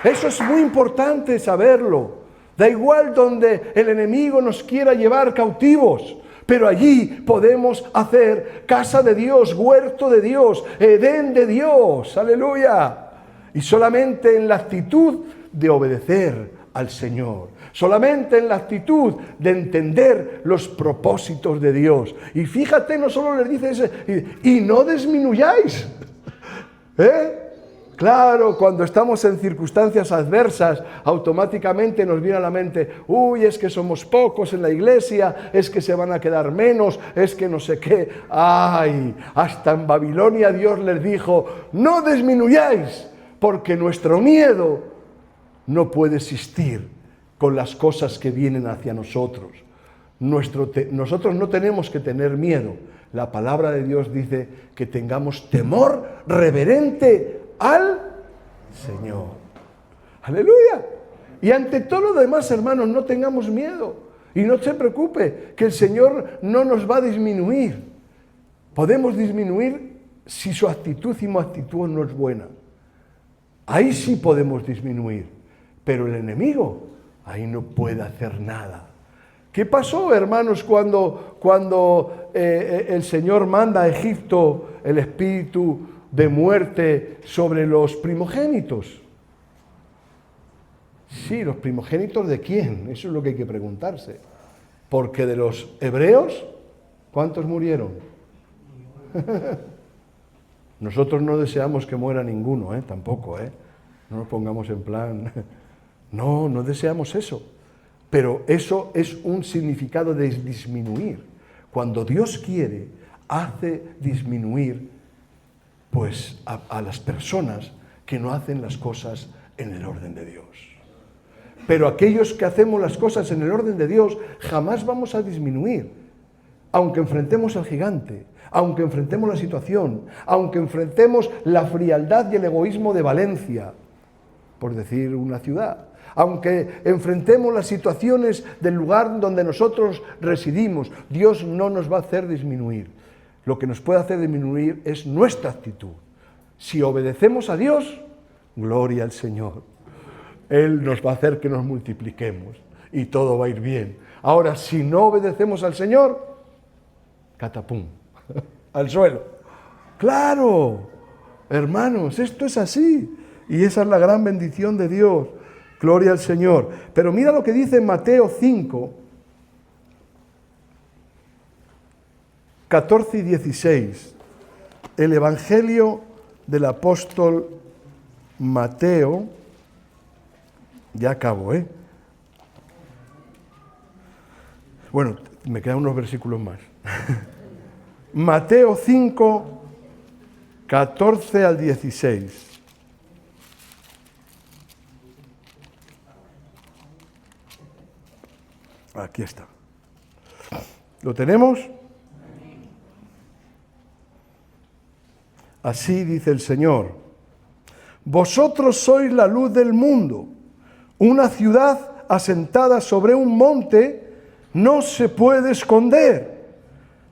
eso es muy importante saberlo. Da igual donde el enemigo nos quiera llevar cautivos, pero allí podemos hacer casa de Dios, huerto de Dios, Edén de Dios, aleluya. Y solamente en la actitud de obedecer al Señor, solamente en la actitud de entender los propósitos de Dios. Y fíjate, no solo les dice ese, y no disminuyáis, Claro, cuando estamos en circunstancias adversas, automáticamente nos viene a la mente: uy, es que somos pocos en la iglesia, es que se van a quedar menos, es que no sé qué. Ay, hasta en Babilonia Dios les dijo: no disminuyáis, porque nuestro miedo no puede existir con las cosas que vienen hacia nosotros. Nosotros no tenemos que tener miedo. La palabra de Dios dice que tengamos temor reverente al Señor. Aleluya. Y ante todo lo demás, hermanos, no tengamos miedo. Y no se preocupe, que el Señor no nos va a disminuir. Podemos disminuir si su actitud y mi actitud no es buena. Ahí sí podemos disminuir. Pero el enemigo, ahí no puede hacer nada. ¿Qué pasó, hermanos, cuando el Señor manda a Egipto el espíritu de muerte sobre los primogénitos? Sí, ¿los primogénitos de quién? Eso es lo que hay que preguntarse. Porque de los hebreos, ¿cuántos murieron? Nosotros no deseamos que muera ninguno, tampoco, no nos pongamos en plan. No deseamos eso. Pero eso es un significado de disminuir. Cuando Dios quiere, hace disminuir pues a las personas que no hacen las cosas en el orden de Dios. Pero aquellos que hacemos las cosas en el orden de Dios, jamás vamos a disminuir. aunque enfrentemos al gigante, aunque enfrentemos la situación, aunque enfrentemos la frialdad y el egoísmo de Valencia, por decir una ciudad, aunque enfrentemos las situaciones del lugar donde nosotros residimos, Dios no nos va a hacer disminuir. Lo que nos puede hacer disminuir es nuestra actitud. Si obedecemos a Dios, gloria al Señor. Él nos va a hacer que nos multipliquemos y todo va a ir bien. Ahora, si no obedecemos al Señor, catapum, al suelo. ¡Claro! Hermanos, esto es así. Y esa es la gran bendición de Dios. Gloria al Señor. Pero mira lo que dice en Mateo 5, 14 y 16. El Evangelio del apóstol Mateo. Ya acabo, ¿eh? Bueno, me quedan unos versículos más. Mateo 5, 14 al 16. Aquí está. ¿Lo tenemos? Así dice el Señor: vosotros sois la luz del mundo. Una ciudad asentada sobre un monte no se puede esconder,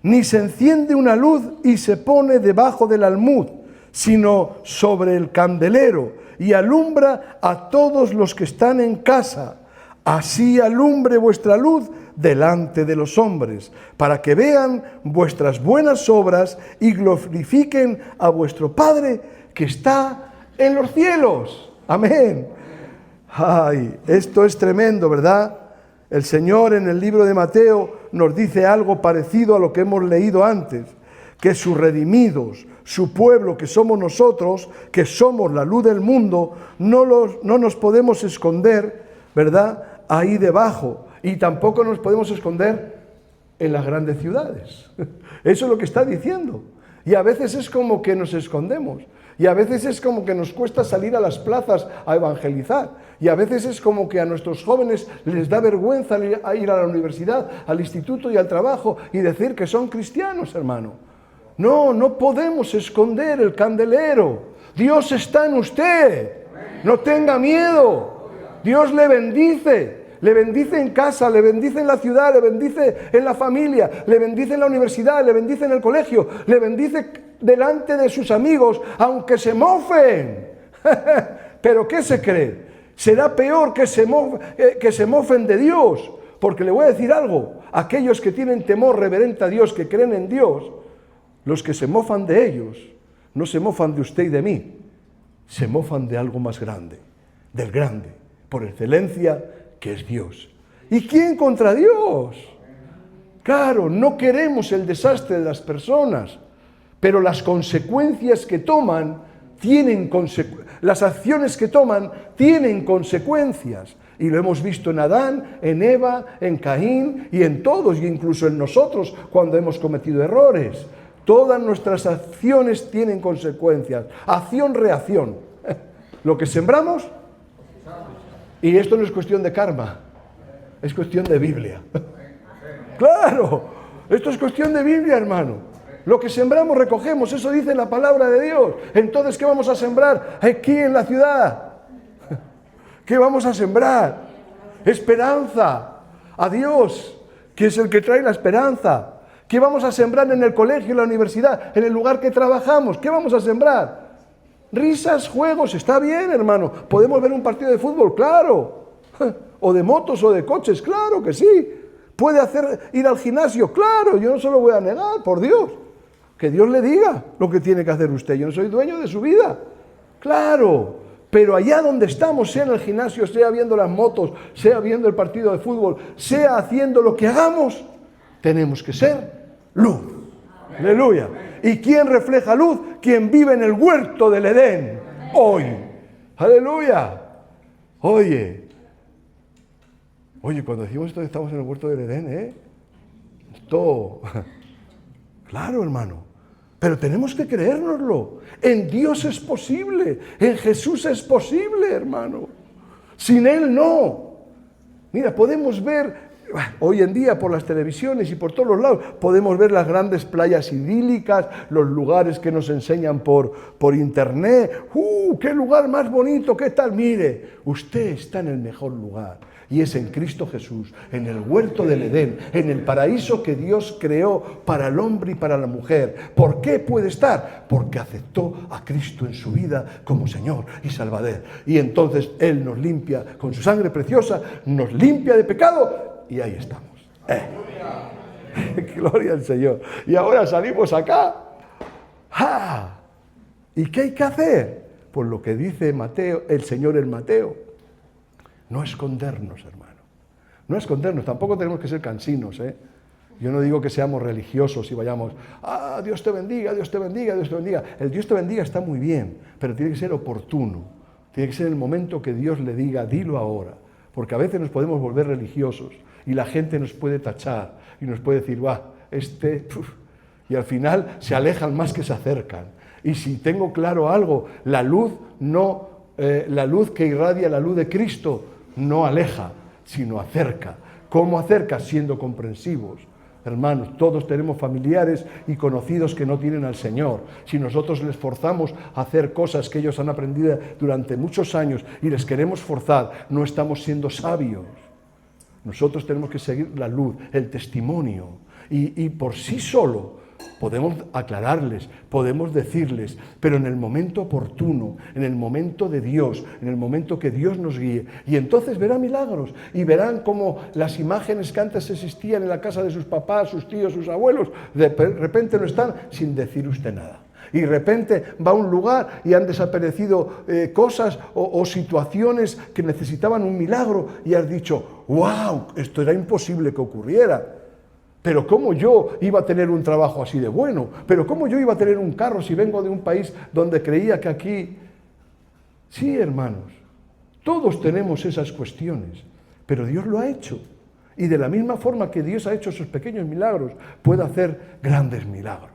ni se enciende una luz y se pone debajo del almud, sino sobre el candelero, y alumbra a todos los que están en casa. Así alumbre vuestra luz delante de los hombres, para que vean vuestras buenas obras y glorifiquen a vuestro Padre que está en los cielos. Amén. Ay, esto es tremendo, ¿verdad? El Señor en el libro de Mateo nos dice algo parecido a lo que hemos leído antes, que sus redimidos, su pueblo que somos nosotros, que somos la luz del mundo, no nos podemos esconder, ¿verdad?, ahí debajo, y tampoco nos podemos esconder en las grandes ciudades. Eso es lo que está diciendo. Y a veces es como que nos escondemos, y a veces es como que nos cuesta salir a las plazas a evangelizar, y a veces es como que a nuestros jóvenes les da vergüenza ir a la universidad, al instituto y al trabajo y decir que son cristianos, hermano. No, no podemos esconder el candelero. Dios está en usted. No tenga miedo. Dios le bendice en casa, le bendice en la ciudad, le bendice en la familia, le bendice en la universidad, le bendice en el colegio, le bendice delante de sus amigos, aunque se mofen. ¿Pero qué se cree? Será peor que se mofen de Dios, porque le voy a decir algo, aquellos que tienen temor reverente a Dios, que creen en Dios, los que se mofan de ellos, no se mofan de usted y de mí, se mofan de algo más grande, del grande, por excelencia, que es Dios. ¿Y quién contra Dios? Claro, no queremos el desastre de las personas, pero las consecuencias que toman las acciones que toman tienen consecuencias. Y lo hemos visto en Adán, en Eva, en Caín y en todos, y incluso en nosotros cuando hemos cometido errores. Todas nuestras acciones tienen consecuencias. Acción-reacción. Lo que sembramos. Y esto no es cuestión de karma, es cuestión de Biblia. Claro, esto es cuestión de Biblia, hermano. Lo que sembramos recogemos, eso dice la palabra de Dios. Entonces, ¿qué vamos a sembrar aquí en la ciudad? ¿Qué vamos a sembrar? Esperanza a Dios, que es el que trae la esperanza. ¿Qué vamos a sembrar en el colegio, en la universidad, en el lugar que trabajamos? ¿Qué vamos a sembrar? Risas, juegos, está bien, hermano. ¿Podemos ver un partido de fútbol? Claro. O de motos o de coches, claro que sí. ¿Puede ir al gimnasio? Claro, yo no se lo voy a negar, por Dios. Que Dios le diga lo que tiene que hacer usted. Yo no soy dueño de su vida. Claro, pero allá donde estamos, sea en el gimnasio, sea viendo las motos, sea viendo el partido de fútbol, sea haciendo lo que hagamos, tenemos que ser luz. Aleluya. ¿Y quién refleja luz? Quien vive en el huerto del Edén hoy. Aleluya. Oye, cuando decimos esto, estamos en el huerto del Edén, Esto, claro, hermano. Pero tenemos que creérnoslo. En Dios es posible. En Jesús es posible, hermano. Sin Él no. Mira, podemos ver Hoy en día por las televisiones y por todos los lados podemos ver las grandes playas idílicas, los lugares que nos enseñan por internet. ¡Qué lugar más bonito! ¿Qué tal? Mire, usted está en el mejor lugar y es en Cristo Jesús, en el huerto del Edén, en el paraíso que Dios creó para el hombre y para la mujer. ¿Por qué puede estar? Porque aceptó a Cristo en su vida como Señor y Salvador. Y entonces Él nos limpia con su sangre preciosa, nos limpia de pecado. Y ahí estamos. Gloria al Señor. Y ahora salimos acá. ¡Ja! ¿Y qué hay que hacer? Pues lo que dice Mateo, el Señor en Mateo. No escondernos, hermano. No escondernos. Tampoco tenemos que ser cansinos, ¿eh? Yo no digo que seamos religiosos y vayamos, Dios te bendiga, Dios te bendiga, Dios te bendiga. El Dios te bendiga está muy bien, pero tiene que ser oportuno. Tiene que ser el momento que Dios le diga, dilo ahora. Porque a veces nos podemos volver religiosos y la gente nos puede tachar y nos puede decir, y al final se alejan más que se acercan. Y si tengo claro algo, la luz que irradia la luz de Cristo no aleja, sino acerca. ¿Cómo acerca? Siendo comprensivos. Hermanos, todos tenemos familiares y conocidos que no tienen al Señor. Si nosotros les forzamos a hacer cosas que ellos han aprendido durante muchos años y les queremos forzar, no estamos siendo sabios. Nosotros tenemos que seguir la luz, el testimonio, y por sí solo podemos aclararles, podemos decirles, pero en el momento oportuno, en el momento de Dios, en el momento que Dios nos guíe. Y entonces verán milagros y verán cómo las imágenes que antes existían en la casa de sus papás, sus tíos, sus abuelos, de repente no están sin decir usted nada. Y de repente va a un lugar y han desaparecido cosas o situaciones que necesitaban un milagro y has dicho, ¡wow! Esto era imposible que ocurriera. Pero ¿cómo yo iba a tener un trabajo así de bueno? ¿Pero cómo yo iba a tener un carro si vengo de un país donde creía que aquí... Sí, hermanos, todos tenemos esas cuestiones, pero Dios lo ha hecho. Y de la misma forma que Dios ha hecho esos pequeños milagros, puede hacer grandes milagros.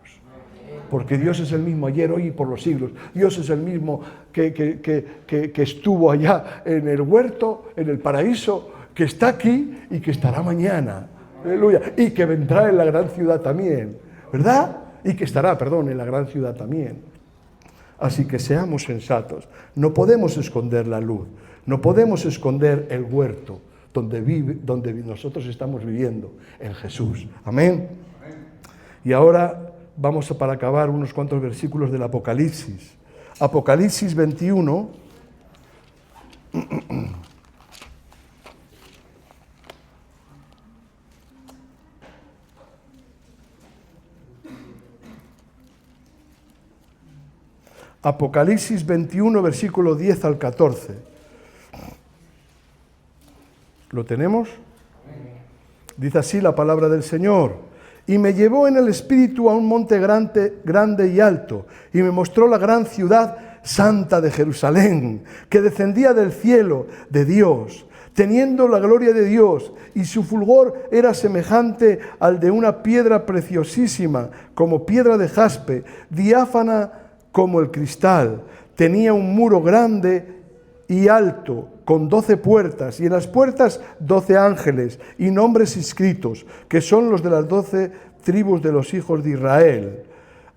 Porque Dios es el mismo ayer, hoy y por los siglos. Dios es el mismo que estuvo allá en el huerto, en el paraíso, que está aquí y que estará mañana. Aleluya. Y que vendrá en la gran ciudad también. ¿Verdad? Y que estará, en la gran ciudad también. Así que seamos sensatos. No podemos esconder la luz. No podemos esconder el huerto donde nosotros estamos viviendo, en Jesús. Amén. Y ahora vamos para acabar unos cuantos versículos del Apocalipsis. Apocalipsis 21. Apocalipsis 21, versículo 10 al 14. ¿Lo tenemos? Dice así la palabra del Señor. Y me llevó en el espíritu a un monte grande y alto, y me mostró la gran ciudad santa de Jerusalén, que descendía del cielo de Dios, teniendo la gloria de Dios, y su fulgor era semejante al de una piedra preciosísima, como piedra de jaspe, diáfana como el cristal. Tenía un muro grande y alto, con 12 puertas, y en las puertas 12 ángeles, y nombres inscritos, que son los de las 12 tribus de los hijos de Israel.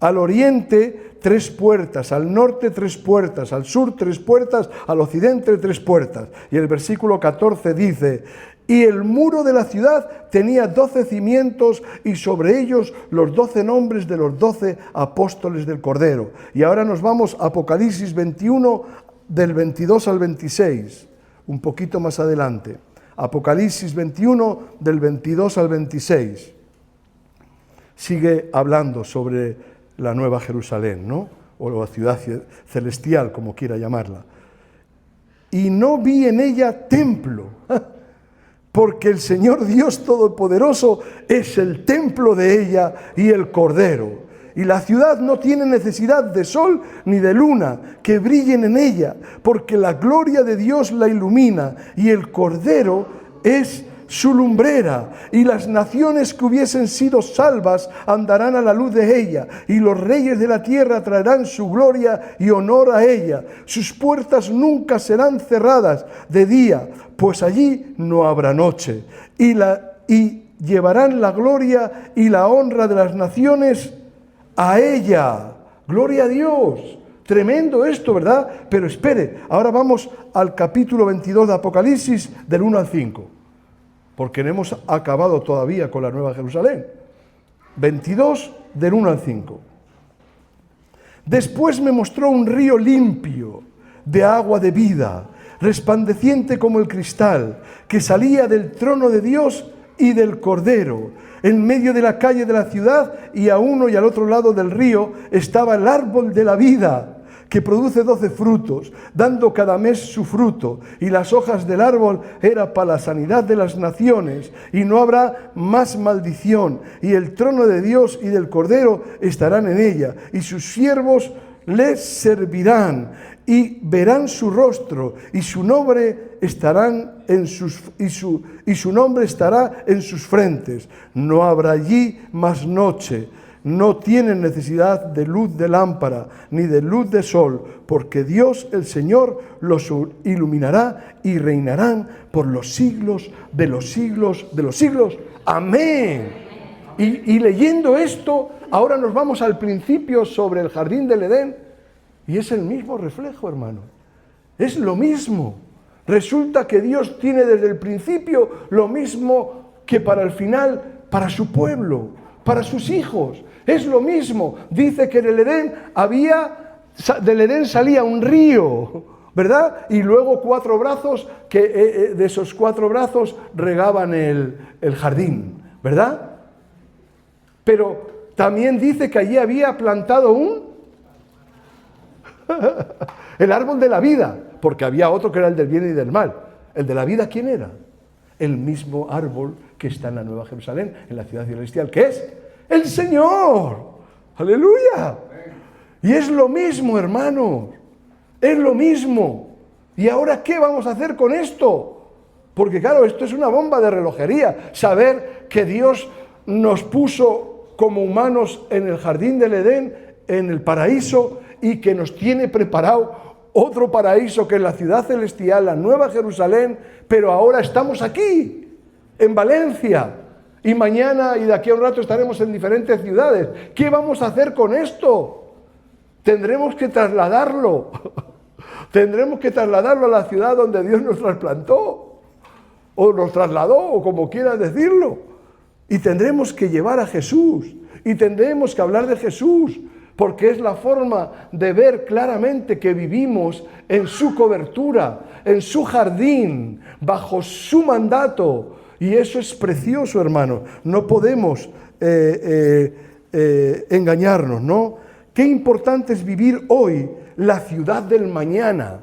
Al oriente 3 puertas, al norte 3 puertas, al sur 3 puertas, al occidente 3 puertas. Y el versículo 14 dice: y el muro de la ciudad tenía 12 cimientos, y sobre ellos los 12 nombres de los 12 apóstoles del Cordero. Y ahora nos vamos a Apocalipsis 21, del 22 al 26, un poquito más adelante. Apocalipsis 21, del 22 al 26. Sigue hablando sobre la Nueva Jerusalén, ¿no? O la ciudad celestial, como quiera llamarla. Y no vi en ella templo, porque el Señor Dios Todopoderoso es el templo de ella y el Cordero. Y la ciudad no tiene necesidad de sol ni de luna que brillen en ella, porque la gloria de Dios la ilumina, y el Cordero es su lumbrera. Y las naciones que hubiesen sido salvas andarán a la luz de ella, y los reyes de la tierra traerán su gloria y honor a ella. Sus puertas nunca serán cerradas de día, pues allí no habrá noche. Y la y llevarán la gloria y la honra de las naciones a ella. Gloria a Dios. Tremendo esto, ¿verdad? Pero espere, ahora vamos al capítulo 22 de Apocalipsis, del 1 al 5, porque no hemos acabado todavía con la Nueva Jerusalén. 22, del 1 al 5. Después me mostró un río limpio, de agua de vida, resplandeciente como el cristal, que salía del trono de Dios y del Cordero. En medio de la calle de la ciudad, y a uno y al otro lado del río, estaba el árbol de la vida, que produce 12 frutos, dando cada mes su fruto, y las hojas del árbol era para la sanidad de las naciones, y no habrá más maldición, y el trono de Dios y del Cordero estarán en ella, y sus siervos les servirán, y verán su rostro, y su nombre estarán en su nombre estará en sus frentes. No habrá allí más noche. No tienen necesidad de luz de lámpara, ni de luz de sol, porque Dios el Señor los iluminará y reinarán por los siglos de los siglos de los siglos. Amén. Y leyendo esto, ahora nos vamos al principio sobre el jardín del Edén, y es el mismo reflejo, hermano. Es lo mismo. Resulta que Dios tiene desde el principio lo mismo que para el final, para su pueblo, para sus hijos. Es lo mismo. Dice que en el Edén del Edén salía un río, ¿verdad? Y luego 4 brazos, que de esos 4 brazos regaban el jardín, ¿verdad? Pero también dice que allí había plantado el árbol de la vida, porque había otro que era el del bien y del mal. El de la vida, ¿quién era? El mismo árbol que está en la Nueva Jerusalén, en la ciudad celestial, que es el Señor. ¡Aleluya! Y es lo mismo, hermanos. Es lo mismo. ¿Y ahora qué vamos a hacer con esto? Porque claro, esto es una bomba de relojería. Saber que Dios nos puso como humanos en el jardín del Edén, en el paraíso, y que nos tiene preparado otro paraíso que es la ciudad celestial, la Nueva Jerusalén, pero ahora estamos aquí, en Valencia, y mañana y de aquí a un rato estaremos en diferentes ciudades. ¿Qué vamos a hacer con esto? Tendremos que trasladarlo. Tendremos que trasladarlo a la ciudad donde Dios nos trasplantó, o nos trasladó, o como quieras decirlo. Y tendremos que llevar a Jesús, y tendremos que hablar de Jesús, porque es la forma de ver claramente que vivimos en su cobertura, en su jardín, bajo su mandato. Y eso es precioso, hermano. No podemos engañarnos, ¿no? Qué importante es vivir hoy la ciudad del mañana.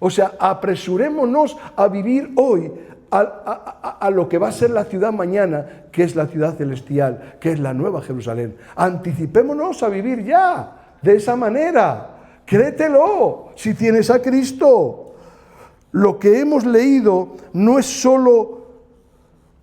O sea, apresurémonos a vivir hoy a lo que va a ser la ciudad mañana, que es la ciudad celestial, que es la Nueva Jerusalén. Anticipémonos a vivir ya, de esa manera. Créetelo, si tienes a Cristo. Lo que hemos leído no es solo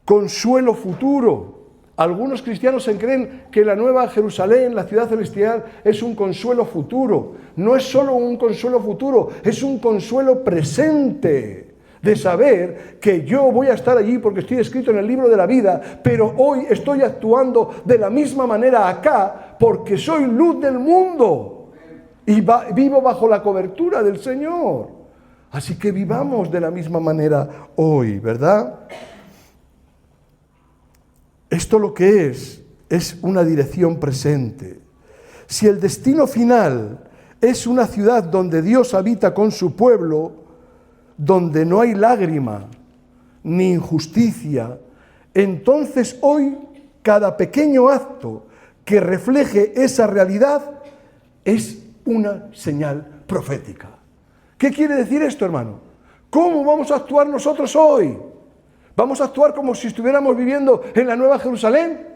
consuelo futuro. Algunos cristianos se creen que la Nueva Jerusalén, la ciudad celestial, es un consuelo futuro. No es solo un consuelo futuro, es un consuelo presente. De saber que yo voy a estar allí porque estoy escrito en el libro de la vida, pero hoy estoy actuando de la misma manera acá porque soy luz del mundo y vivo bajo la cobertura del Señor. Así que vivamos de la misma manera hoy, ¿verdad? Esto lo que es una dirección presente. Si el destino final es una ciudad donde Dios habita con su pueblo, donde no hay lágrima ni injusticia, entonces hoy cada pequeño acto que refleje esa realidad es una señal profética. ¿Qué quiere decir esto, hermano? ¿Cómo vamos a actuar nosotros hoy? ¿Vamos a actuar como si estuviéramos viviendo en la Nueva Jerusalén?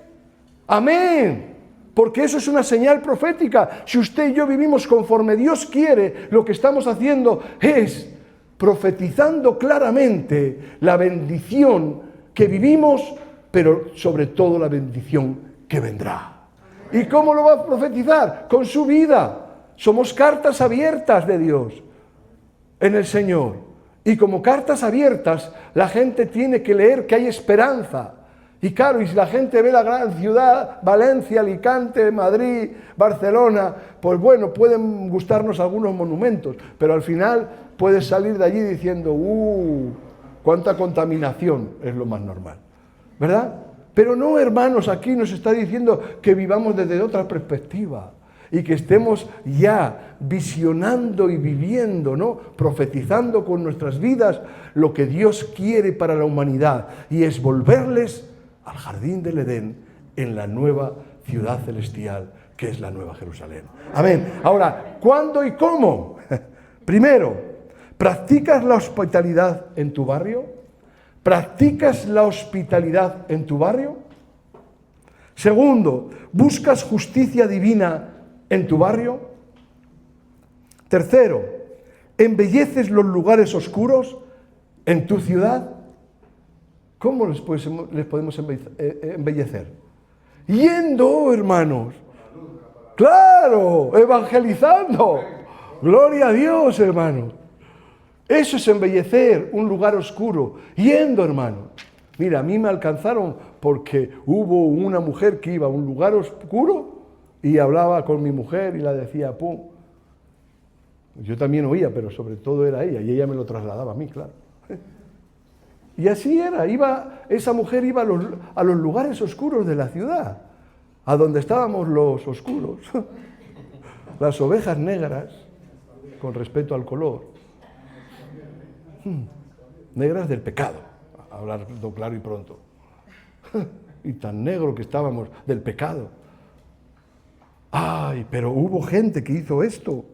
¡Amén! Porque eso es una señal profética. Si usted y yo vivimos conforme Dios quiere, lo que estamos haciendo es profetizando claramente la bendición que vivimos, pero sobre todo la bendición que vendrá. ¿Y cómo lo va a profetizar? Con su vida. Somos cartas abiertas de Dios en el Señor. Y como cartas abiertas, la gente tiene que leer que hay esperanza, Y claro, y si la gente ve la gran ciudad, Valencia, Alicante, Madrid, Barcelona, pues bueno, pueden gustarnos algunos monumentos, pero al final puedes salir de allí diciendo, cuánta contaminación, es lo más normal, ¿verdad? Pero no, hermanos, aquí nos está diciendo que vivamos desde otra perspectiva y que estemos ya visionando y viviendo, ¿no? Profetizando con nuestras vidas lo que Dios quiere para la humanidad, y es volverles al jardín del Edén en la nueva ciudad celestial, que es la Nueva Jerusalén. Amén. Ahora, ¿cuándo y cómo? Primero, ¿practicas la hospitalidad en tu barrio? ¿Practicas la hospitalidad en tu barrio? Segundo, ¿buscas justicia divina en tu barrio? Tercero, ¿embelleces los lugares oscuros en tu ciudad? ¿Cómo les podemos embellecer? Yendo, hermanos. Claro, evangelizando. Gloria a Dios, hermanos. Eso es embellecer un lugar oscuro. Yendo, hermanos. Mira, a mí me alcanzaron porque hubo una mujer que iba a un lugar oscuro y hablaba con mi mujer y la decía, pum. Yo también oía, pero sobre todo era ella, y ella me lo trasladaba a mí, claro. Y así era, esa mujer iba a los lugares oscuros de la ciudad, a donde estábamos los oscuros, las ovejas negras, con respecto al color, negras del pecado, hablando claro y pronto, y tan negro que estábamos del pecado. Ay, pero hubo gente que hizo esto,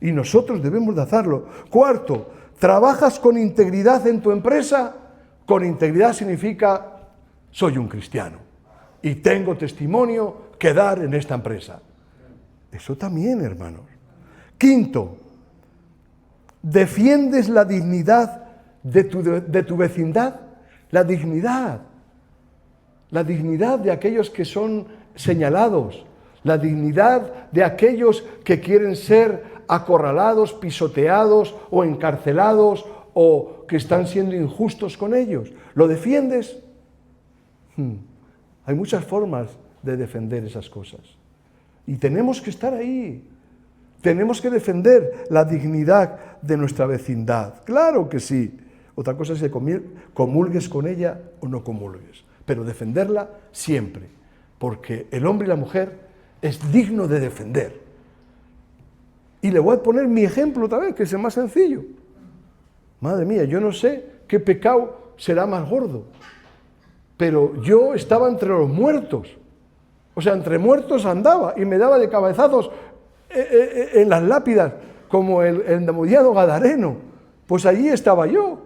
y nosotros debemos de hacerlo. Cuarto, ¿trabajas con integridad en tu empresa? Con integridad significa, soy un cristiano y tengo testimonio que dar en esta empresa. Eso también, hermanos. Quinto, ¿defiendes la dignidad de tu vecindad? La dignidad de aquellos que son señalados, la dignidad de aquellos que quieren ser acorralados, pisoteados o encarcelados o que están siendo injustos con ellos. ¿Lo defiendes? Hay muchas formas de defender esas cosas. Y tenemos que estar ahí. Tenemos que defender la dignidad de nuestra vecindad. Claro que sí. Otra cosa es que comulgues con ella o no comulgues. Pero defenderla siempre. Porque el hombre y la mujer es digno de defender. Y le voy a poner mi ejemplo otra vez, que es el más sencillo. Madre mía, yo no sé qué pecado será más gordo, pero yo estaba entre los muertos, o sea, entre muertos andaba y me daba de cabezazos en las lápidas, como el endemoniado gadareno. Pues allí estaba yo,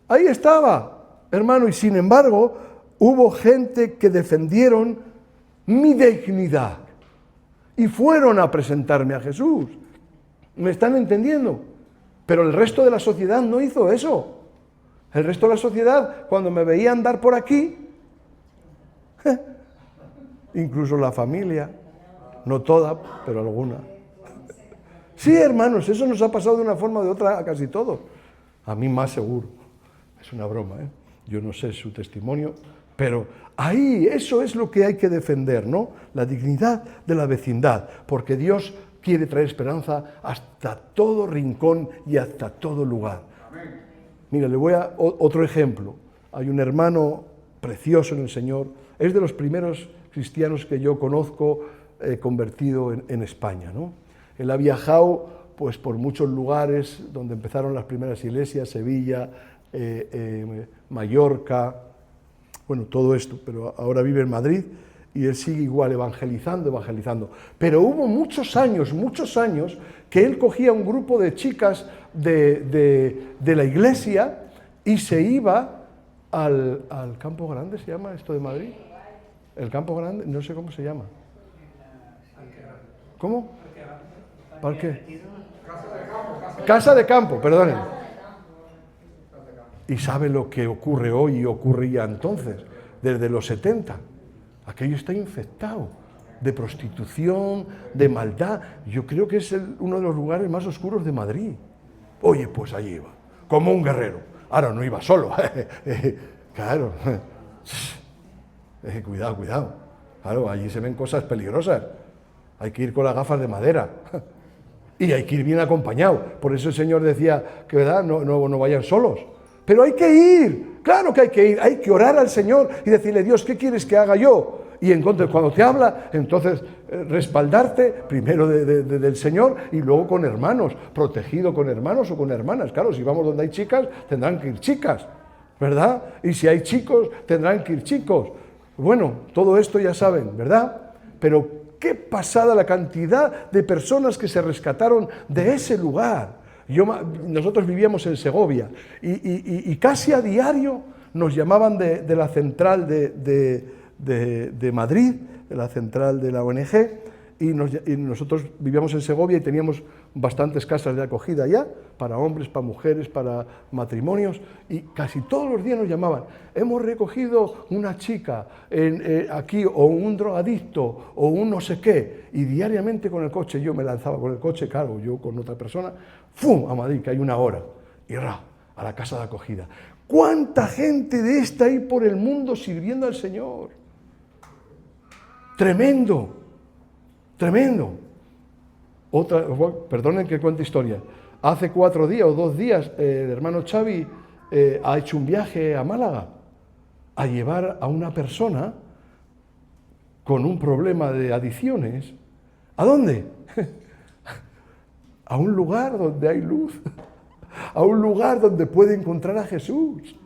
ahí estaba, hermano, y sin embargo hubo gente que defendieron mi dignidad y fueron a presentarme a Jesús. ¿Me están entendiendo? Pero el resto de la sociedad no hizo eso. El resto de la sociedad, cuando me veía andar por aquí, incluso la familia, no toda, pero alguna. Sí, hermanos, eso nos ha pasado de una forma o de otra a casi todos. A mí más seguro. Es una broma, ¿eh? Yo no sé su testimonio, pero ahí, eso es lo que hay que defender, ¿no? La dignidad de la vecindad, porque Dios quiere traer esperanza hasta todo rincón y hasta todo lugar. Mira, le voy a otro ejemplo. Hay un hermano precioso en el Señor, es de los primeros cristianos que yo conozco convertido en España, ¿no? Él ha viajado pues por muchos lugares donde empezaron las primeras iglesias, Sevilla, Mallorca, bueno, todo esto, pero ahora vive en Madrid. Y él sigue igual evangelizando. Pero hubo muchos años, que él cogía un grupo de chicas de la iglesia y se iba al Campo Grande, ¿se llama esto de Madrid? El Campo Grande, no sé cómo se llama. ¿Cómo? ¿Parque? Casa de campo, perdonen. ¿Y sabe lo que ocurre hoy y ocurría entonces, desde los 70? Aquello está infectado de prostitución, de maldad. Yo creo que es uno de los lugares más oscuros de Madrid. Oye, pues allí iba, como un guerrero. Ahora no iba solo, claro. Cuidado, cuidado. Claro, allí se ven cosas peligrosas. Hay que ir con las gafas de madera. Y hay que ir bien acompañado. Por eso el Señor decía que, ¿verdad?, no vayan solos. Pero hay que ir. Claro que hay que ir. Hay que orar al Señor y decirle, Dios, ¿qué quieres que haga yo? Y entonces, cuando te habla, entonces respaldarte primero del Señor y luego con hermanos, protegido con hermanos o con hermanas. Claro, si vamos donde hay chicas, tendrán que ir chicas, ¿verdad? Y si hay chicos, tendrán que ir chicos. Bueno, todo esto ya saben, ¿verdad? Pero qué pasada la cantidad de personas que se rescataron de ese lugar. Nosotros vivíamos en Segovia y casi a diario nos llamaban de la central de Madrid, de la central de la ONG, y nosotros vivíamos en Segovia y teníamos bastantes casas de acogida allá, para hombres, para mujeres, para matrimonios, y casi todos los días nos llamaban, hemos recogido una chica aquí, o un drogadicto, o un no sé qué, y diariamente con el coche, yo me lanzaba con el coche, claro, yo con otra persona, ¡fum!, a Madrid, que hay una hora, y a la casa de acogida. ¿Cuánta gente de esta hay por el mundo sirviendo al Señor? Tremendo, tremendo. Perdonen que cuente historia. Hace 4 días o 2 días, el hermano Xavi ha hecho un viaje a Málaga a llevar a una persona con un problema de adicciones. ¿A dónde? A un lugar donde hay luz, a un lugar donde puede encontrar a Jesús.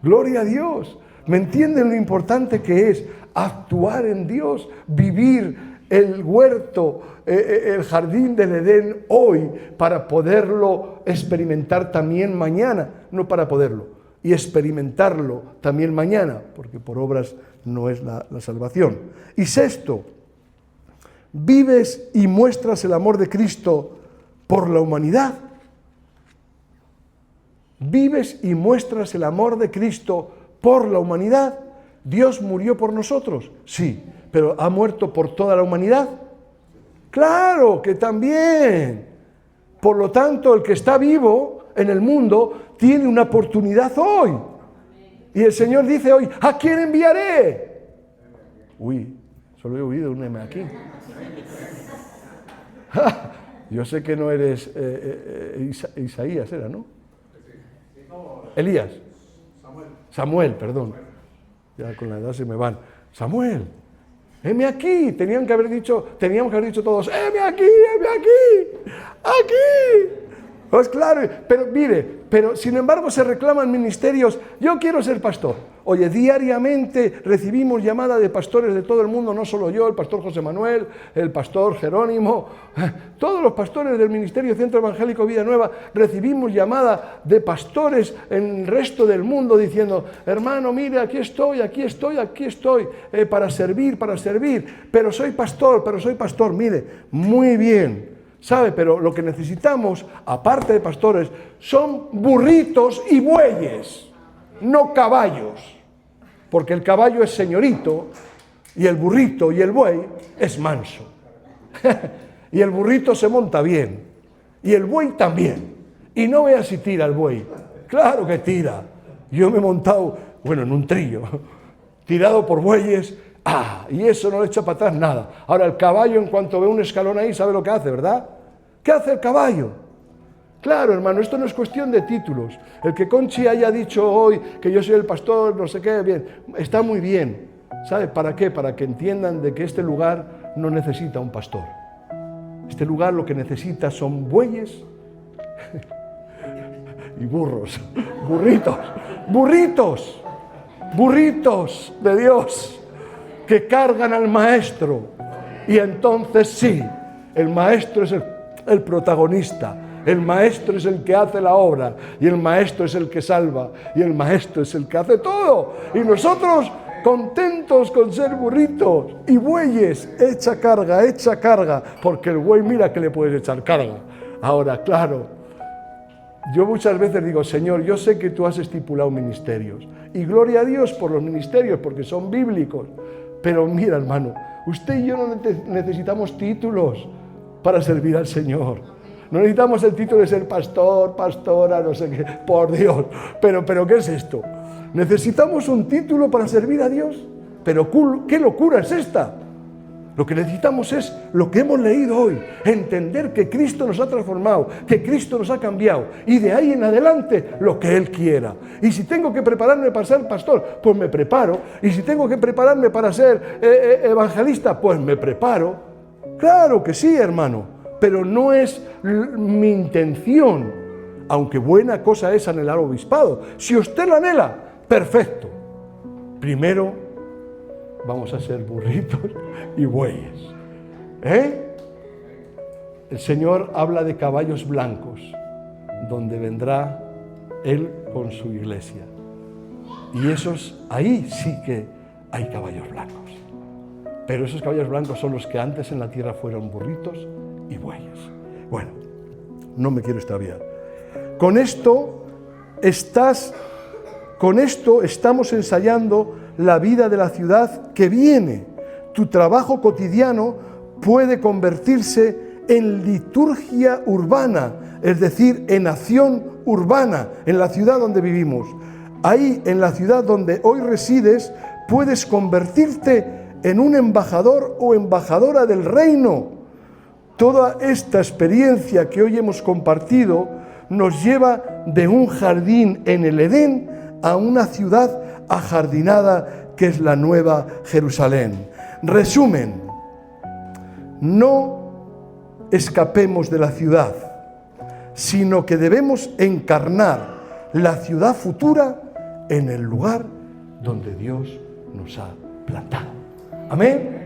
Gloria a Dios. ¿Me entienden lo importante que es actuar en Dios, vivir el huerto, el jardín del Edén hoy para poderlo experimentar también mañana? No para poderlo, y experimentarlo también mañana, porque por obras no es la salvación. Y sexto, vives y muestras el amor de Cristo por la humanidad. Vives y muestras el amor de Cristo por la humanidad. ¿Dios murió por nosotros? Sí, pero ¿ha muerto por toda la humanidad? ¡Claro que también! Por lo tanto, el que está vivo en el mundo tiene una oportunidad hoy. Y el Señor dice hoy, ¿a quién enviaré? Uy, solo he oído un M aquí. Yo sé que no eres Isaías, era, ¿no? Elías. Samuel, perdón. Ya con la edad se me van. Samuel, heme aquí. Teníamos que haber dicho todos, heme aquí, aquí. Pues claro, pero mire, sin embargo se reclaman ministerios. Yo quiero ser pastor. Oye, diariamente recibimos llamadas de pastores de todo el mundo, no solo yo, el pastor José Manuel, el pastor Jerónimo, todos los pastores del Ministerio Centro Evangélico Vida Nueva, recibimos llamadas de pastores en el resto del mundo diciendo, hermano, mire, aquí estoy, para servir, pero soy pastor, mire, muy bien. ¿Sabe? Pero lo que necesitamos, aparte de pastores, son burritos y bueyes, no caballos. Porque el caballo es señorito y el burrito y el buey es manso. Y el burrito se monta bien y el buey también. Y no veas si tira el buey. Claro que tira. Yo me he montado, en un trillo, tirado por bueyes. Y eso no le echa para atrás nada. Ahora el caballo, en cuanto ve un escalón ahí, sabe lo que hace, ¿verdad? ¿Qué hace el caballo? Claro, hermano, esto no es cuestión de títulos. El que Conchi haya dicho hoy que yo soy el pastor, no sé qué, bien, está muy bien. ¿Sabe para qué? Para que entiendan de que este lugar no necesita un pastor. Este lugar lo que necesita son bueyes y burros, burritos de Dios, que cargan al maestro. Y entonces sí, el maestro es el protagonista, el maestro es el que hace la obra, y el maestro es el que salva, y el maestro es el que hace todo. Y nosotros contentos con ser burritos y bueyes, echa carga, porque el buey mira que le puedes echar carga. Ahora, claro, yo muchas veces digo, Señor, yo sé que tú has estipulado ministerios, y gloria a Dios por los ministerios, porque son bíblicos, pero mira, hermano, usted y yo no necesitamos títulos para servir al Señor. No necesitamos el título de ser pastor, pastora, no sé qué, por Dios. Pero ¿qué es esto? ¿Necesitamos un título para servir a Dios? Pero ¿qué locura es esta? Lo que necesitamos es lo que hemos leído hoy, entender que Cristo nos ha transformado, que Cristo nos ha cambiado, y de ahí en adelante lo que Él quiera. Y si tengo que prepararme para ser pastor, pues me preparo. Y si tengo que prepararme para ser evangelista, pues me preparo. Claro que sí, hermano, pero no es mi intención, aunque buena cosa es anhelar obispado. Si usted lo anhela, perfecto. Primero vamos a ser burritos y bueyes. El Señor habla de caballos blancos, donde vendrá Él con su iglesia. Y ahí sí que hay caballos blancos. Pero esos caballos blancos son los que antes en la tierra fueron burritos y bueyes. Bueno, no me quiero extraviar. Con esto estamos ensayando la vida de la ciudad que viene. Tu trabajo cotidiano puede convertirse en liturgia urbana, es decir, en acción urbana, en la ciudad donde vivimos. Ahí, en la ciudad donde hoy resides, puedes convertirte en un embajador o embajadora del reino. Toda esta experiencia que hoy hemos compartido nos lleva de un jardín en el Edén a una ciudad ajardinada que es la Nueva Jerusalén. Resumen, no escapemos de la ciudad, sino que debemos encarnar la ciudad futura en el lugar donde Dios nos ha plantado. Amén.